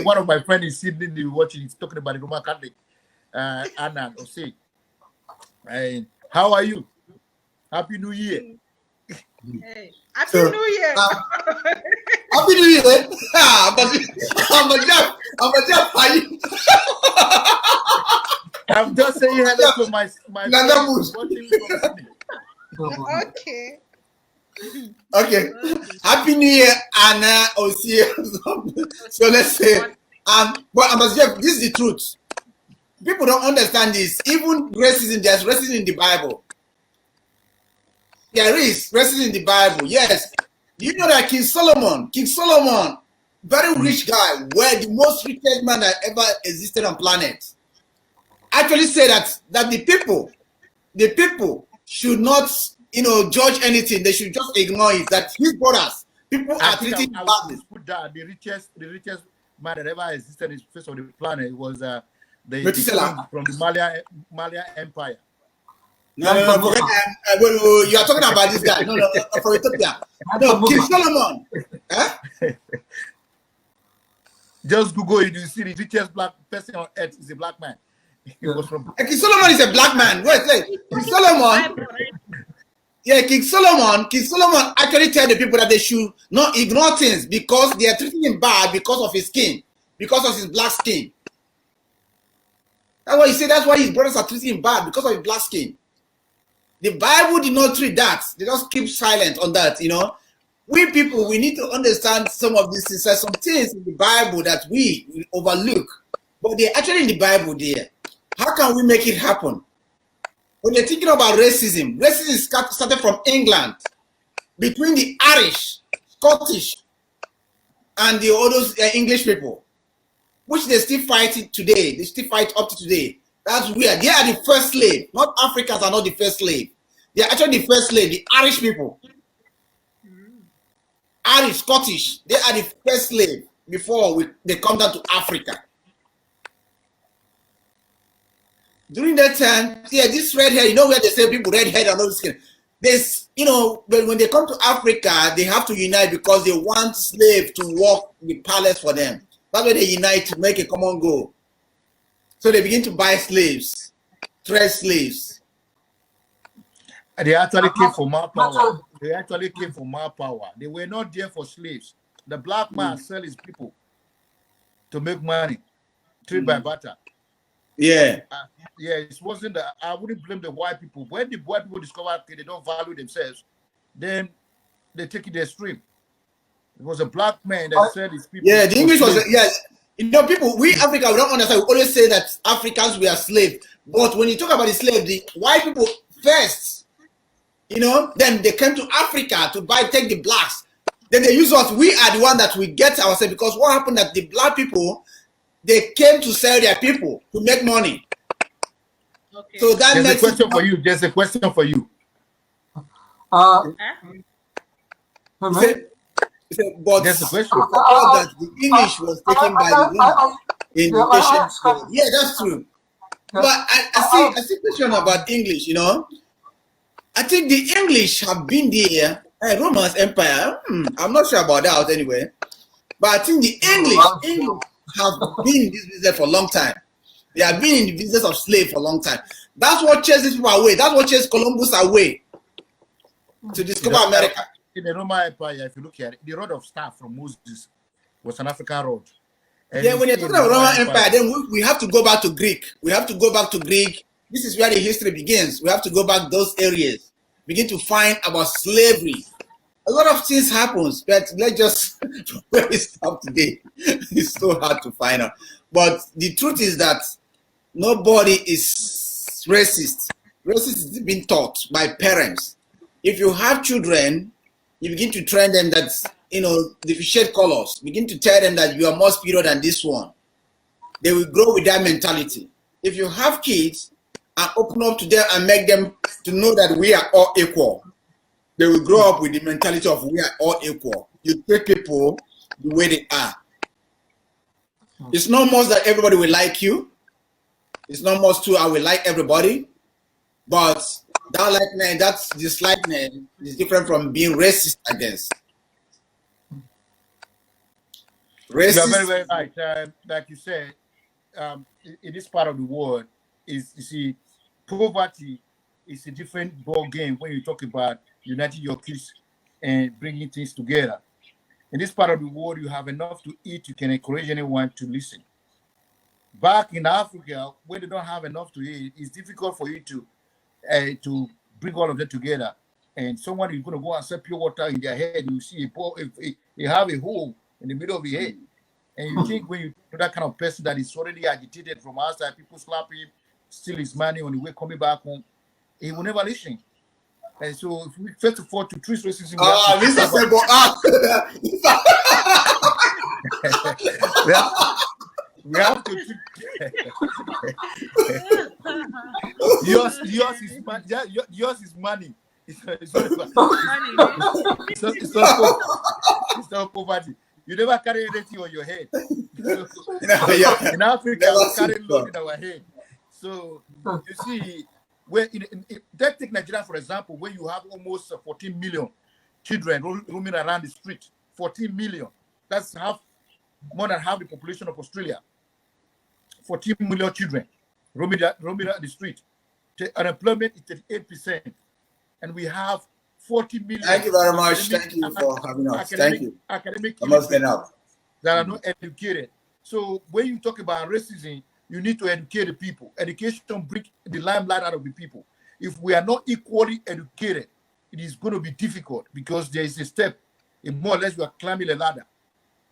One of my friends is sitting watching. He's talking about the Roman Catholic. Anna Osei. And how are you? Happy New Year. Hey, Happy New Year. Happy New Year. I'm just saying hello to my friends watching from Okay. Okay. Happy New Year, Anna Osei. So let's say, but Jeff, this is the truth. People don't understand this. Even racism, there's racism in the Bible. There is racism in the Bible. Yes. You know that King Solomon, very rich guy, were the most richest man that ever existed on planet. Actually said that the people should not, judge anything. They should just ignore it. That his brothers, people are treating badly. The richest man that ever existed on the face of the planet was the from the Malian Empire. No, you are talking about this guy. No, for Ethiopia. No, King Solomon. Just Google it, you see the richest black person on earth is a black man. He was from King Solomon is a black man. Wait. King Solomon. Yeah, King Solomon actually tell the people that they should not ignore things because they are treating him bad because of his skin. because of his black skin. That's why he said that's why his brothers are treating him bad, because of his black skin. The Bible did not treat that. They just keep silent on that, you know. We people, we need to understand some of these things. There's some things in the Bible that we overlook, but they're actually in the Bible there. How can we make it happen? When you're thinking about racism, racism started from England, between the Irish, Scottish, and the other English people, which they still fight it today. They still fight up to today. That's weird. They are the first slave. Not Africans are not the first slave. They are actually the first slave, the Irish people. Irish, Scottish, they are the first slave before they come down to Africa. During that time, yeah, this red hair, you know where they say people red hair and all this skin. This, you know, when they come to Africa, they have to unite because they want slaves to work the palace for them. That's why they unite to make a common goal. So they begin to buy slaves, trade slaves. They actually came for more power. They actually came for more power. They were not there for slaves. The black man sell his people to make money, trade by barter. Yeah. Yeah, it wasn't that. I wouldn't blame the white people. When the white people discover they don't value themselves, then they take it extreme. It was a black man that said his people. Yeah, the English was, you know, people, we Africa, we don't understand. We always say that Africans were slaves. But when you talk about the slave, the white people first, you know, then they came to Africa to take the blacks. Then they use us. We are the one that we get ourselves, because what happened that the black people, they came to sell their people to make money. Okay. So that there's a question for you. There's a question for you. But there's a question. That the English was taken by the Romans in the ancient world. Yeah, that's true. But I see a question about English, you know. I think the English have been there, Romans Empire. I'm not sure about that anyway. But I think the English have been in this business for a long time. They have been in the business of slave for a long time. That's what chased these people away. That's what chased Columbus away to discover America. In the Roman Empire, if you look at it, the rod of staff from Moses was an African rod. And yeah, when you're talking about Roman Empire, then we have to go back to Greek. We have to go back to Greek. This is where the history begins. We have to go back those areas, begin to find about slavery. A lot of things happens, but let's just where we stop today. It's so hard to find out. But the truth is that nobody is racist. Racist is being taught by parents. If you have children, you begin to train them that, you know, differentiate colors. Begin to tell them that you are more superior than this one. They will grow with that mentality. If you have kids and open up to them and make them to know that we are all equal, they will grow up with the mentality of we are all equal. You treat people the way they are. It's not much that everybody will like you. It's not much too I will like everybody. But that likeness, that's dislikeness is different from being racist against. Racist. You are very, very right. Like you said, in this part of the world, you see, poverty is a different ball game when you talk about uniting your kids and bringing things together. In this part of the world, you have enough to eat. You can encourage anyone to listen. Back in Africa, where they don't have enough to eat, it's difficult for you to bring all of them together. And someone is going to go and sell pure water in their head. You see they have a hole in the middle of the head. And you think when you do that kind of person that is already agitated from outside, people slap him, steal his money on the way coming back home, he will never listen. And so, first of all, to treat racism, Mr. Sebo, we have to yours is money. Yours is money. It's not poverty. You never carry anything on your head. In Africa, we carry load in our head. So you see, where take Nigeria for example, where you have almost 14 million children roaming around the street. 14 million. That's more than half the population of Australia. 14 million children roaming the street. Unemployment is 38%, and we have 40 million. Thank you very much. Thank you for having us. Thank you. Academic that are not educated. So when you talk about racism, you need to educate the people. Education brings the limelight out of the people. If we are not equally educated, it is going to be difficult because there is a step. More or less, we are climbing a ladder.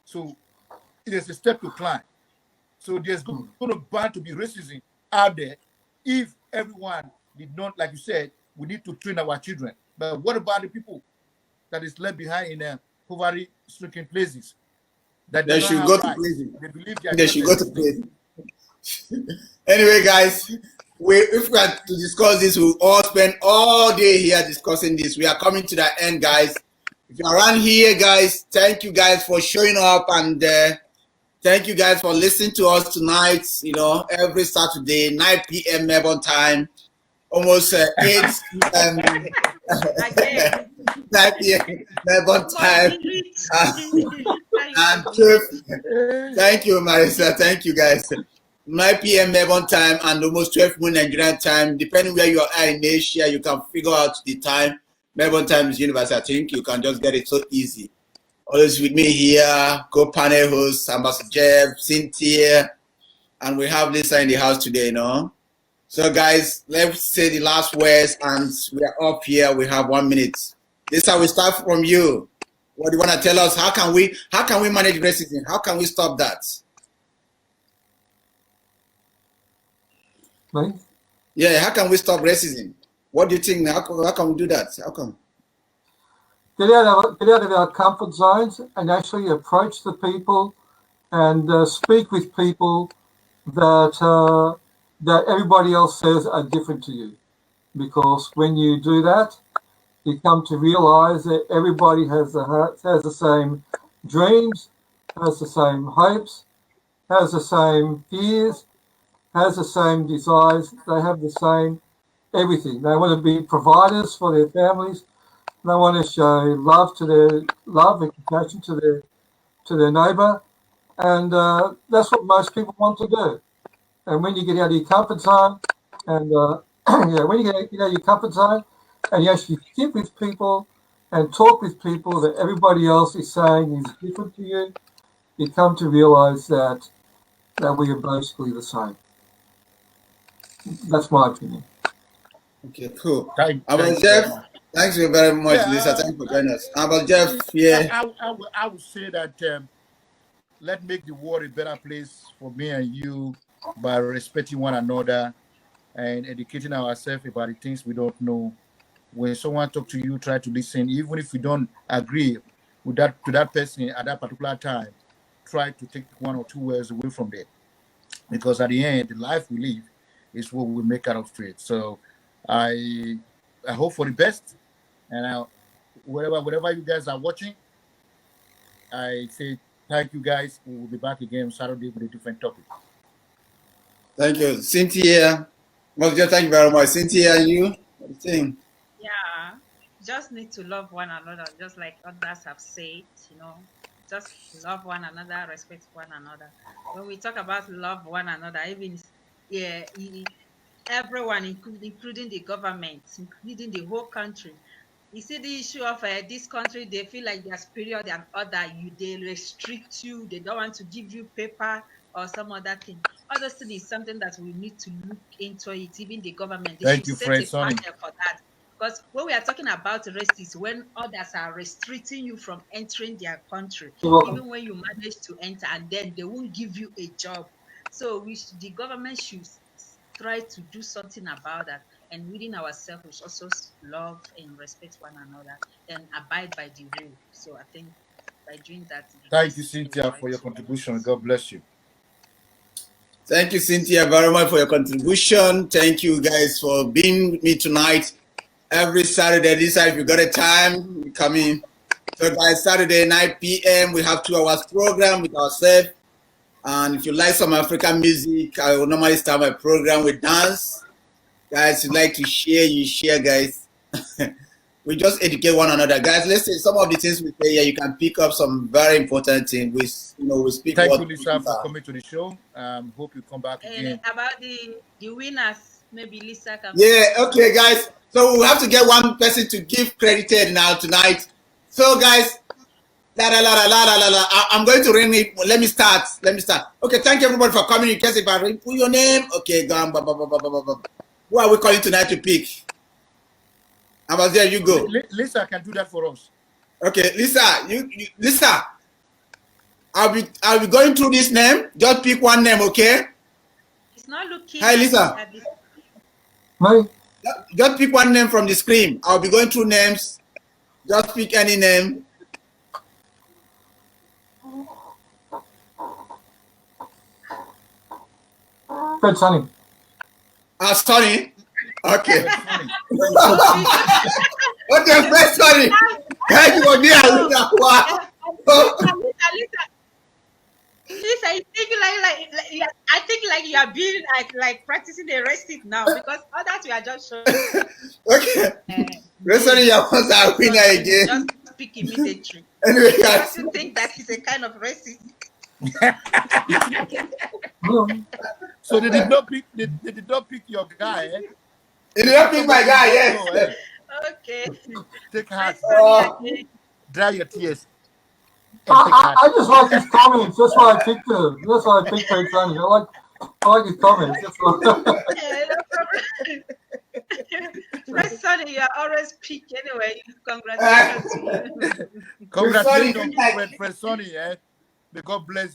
So it is a step to climb. So there's going to be racism out there if everyone did not, like you said, we need to train our children. But what about the people that is left behind in poverty-stricken places? That They should go to prison. They believe they should go to prison. Anyway, guys, if we are to discuss this, we'll all spend all day here discussing this. We are coming to the end, guys. If you're around here, guys, thank you guys for showing up, and thank you guys for listening to us tonight. You know, every Saturday, 9 p.m. Melbourne time, almost 8 p.m. 9 p.m. Melbourne time. And 12. Thank you, Marissa. Thank you, guys. 9 p.m. Melbourne time and almost 12 noon Nigerian time. Depending where you are in Asia, you can figure out the time. Melbourne time is universal. I think you can just get it so easy. Always with me here, co-panel host, Ambassador Jeff, Cynthia, and we have Lisa in the house today, you know. So, guys, let's say the last words, and we are up here. We have 1 minute. Lisa, we start from you. What do you want to tell us? How can we manage racism? How can we stop that? Me? Yeah, how can we stop racism? What do you think? How can we do that? How come? Get out of our comfort zones and actually approach the people and speak with people that that everybody else says are different to you. Because when you do that, you come to realize that everybody has the same dreams, has the same hopes, has the same fears, has the same desires. They have the same everything. They want to be providers for their families. They want to show love and compassion to their neighbour, and that's what most people want to do. And when you get out of your comfort zone, and when you get out of your comfort zone, and you actually sit with people and talk with people that everybody else is saying is different to you, you come to realise that we are basically the same. That's my opinion. Okay, cool. Jeff, thanks you very much, Lisa. Thanks for joining us. About Jeff, yeah. I would say that let's make the world a better place for me and you by respecting one another and educating ourselves about the things we don't know. When someone talks to you, try to listen, even if you don't agree with that person at that particular time. Try to take 1 or 2 words away from there, because at the end, the life we live is what we make out of it. So I hope for the best, and wherever you guys are watching, I say thank you guys. We will be back again Saturday with a different topic. Thank you, Cynthia. Well, just thank you very much, Cynthia. And you, what do you think? Yeah, just need to love one another, just like others have said. You know, just love one another, respect one another. When we talk about love one another, even everyone, including the government, including the whole country. You see the issue of this country, they feel like they're superior than other. They restrict you. They don't want to give you paper or some other thing. Other thing is something that we need to look into it. Even the government, they should set a panel for that. Because when we are talking about racism, when others are restricting you from entering their country, even when you manage to enter, and then they won't give you a job. So the government should try to do something about that. And within ourselves, we should also love and respect one another and abide by the rule. So I think by doing that. Thank you, Cynthia, for your contribution. God bless you. Thank you, Cynthia, very much for your contribution. Thank you guys for being with me tonight. Every Saturday, this side, if you got a time, we come in. So guys, Saturday, 9 p.m., we have 2 hours program with ourselves. And if you like some African music, I will normally start my program with dance. Guys, you like to share, you share, guys. We just educate one another. Guys, let's say some of the things we say here, you can pick up some very important things. We speak. Thank you, Lisa, for coming to the show. Hope you come back again. About the winners, maybe Lisa can. Yeah, okay, guys. So we have to get one person to give credited now tonight. So, guys, I'm going to ring it. Let me start. Okay, thank you everybody for coming. In case if I ring, put your name. Okay, go on. Who are we calling tonight to pick? About there, you go. Lisa can do that for us. Okay, Lisa, Lisa. I'll be going through this name. Just pick one name, okay? It's not looking. Hi, Lisa. Me? Just pick one name from the screen. I'll be going through names. Just pick any name. Fred Sonny. Sonny. Okay. Okay, Fred Sonny. Thank you for being Lisa. Wow. Lisa, I think like you are being like practicing the racist now because all that you are just showing. Okay. Fred Sonny, you are a winner again. Just pick immediately. Anyway, guys. You think that is a kind of racist? So they did not pick your guy. Eh? They did not pick my guy, yes. Okay. Take heart. Dry your tears. I just like his comments. That's why I picked him. That's why I picked Fred Sonny. I like his comments. That's why. Yeah, no problem. Fred Sonny, you are always picked anyway. Congratulations to you. Congratulations, Fred Sonny. May God bless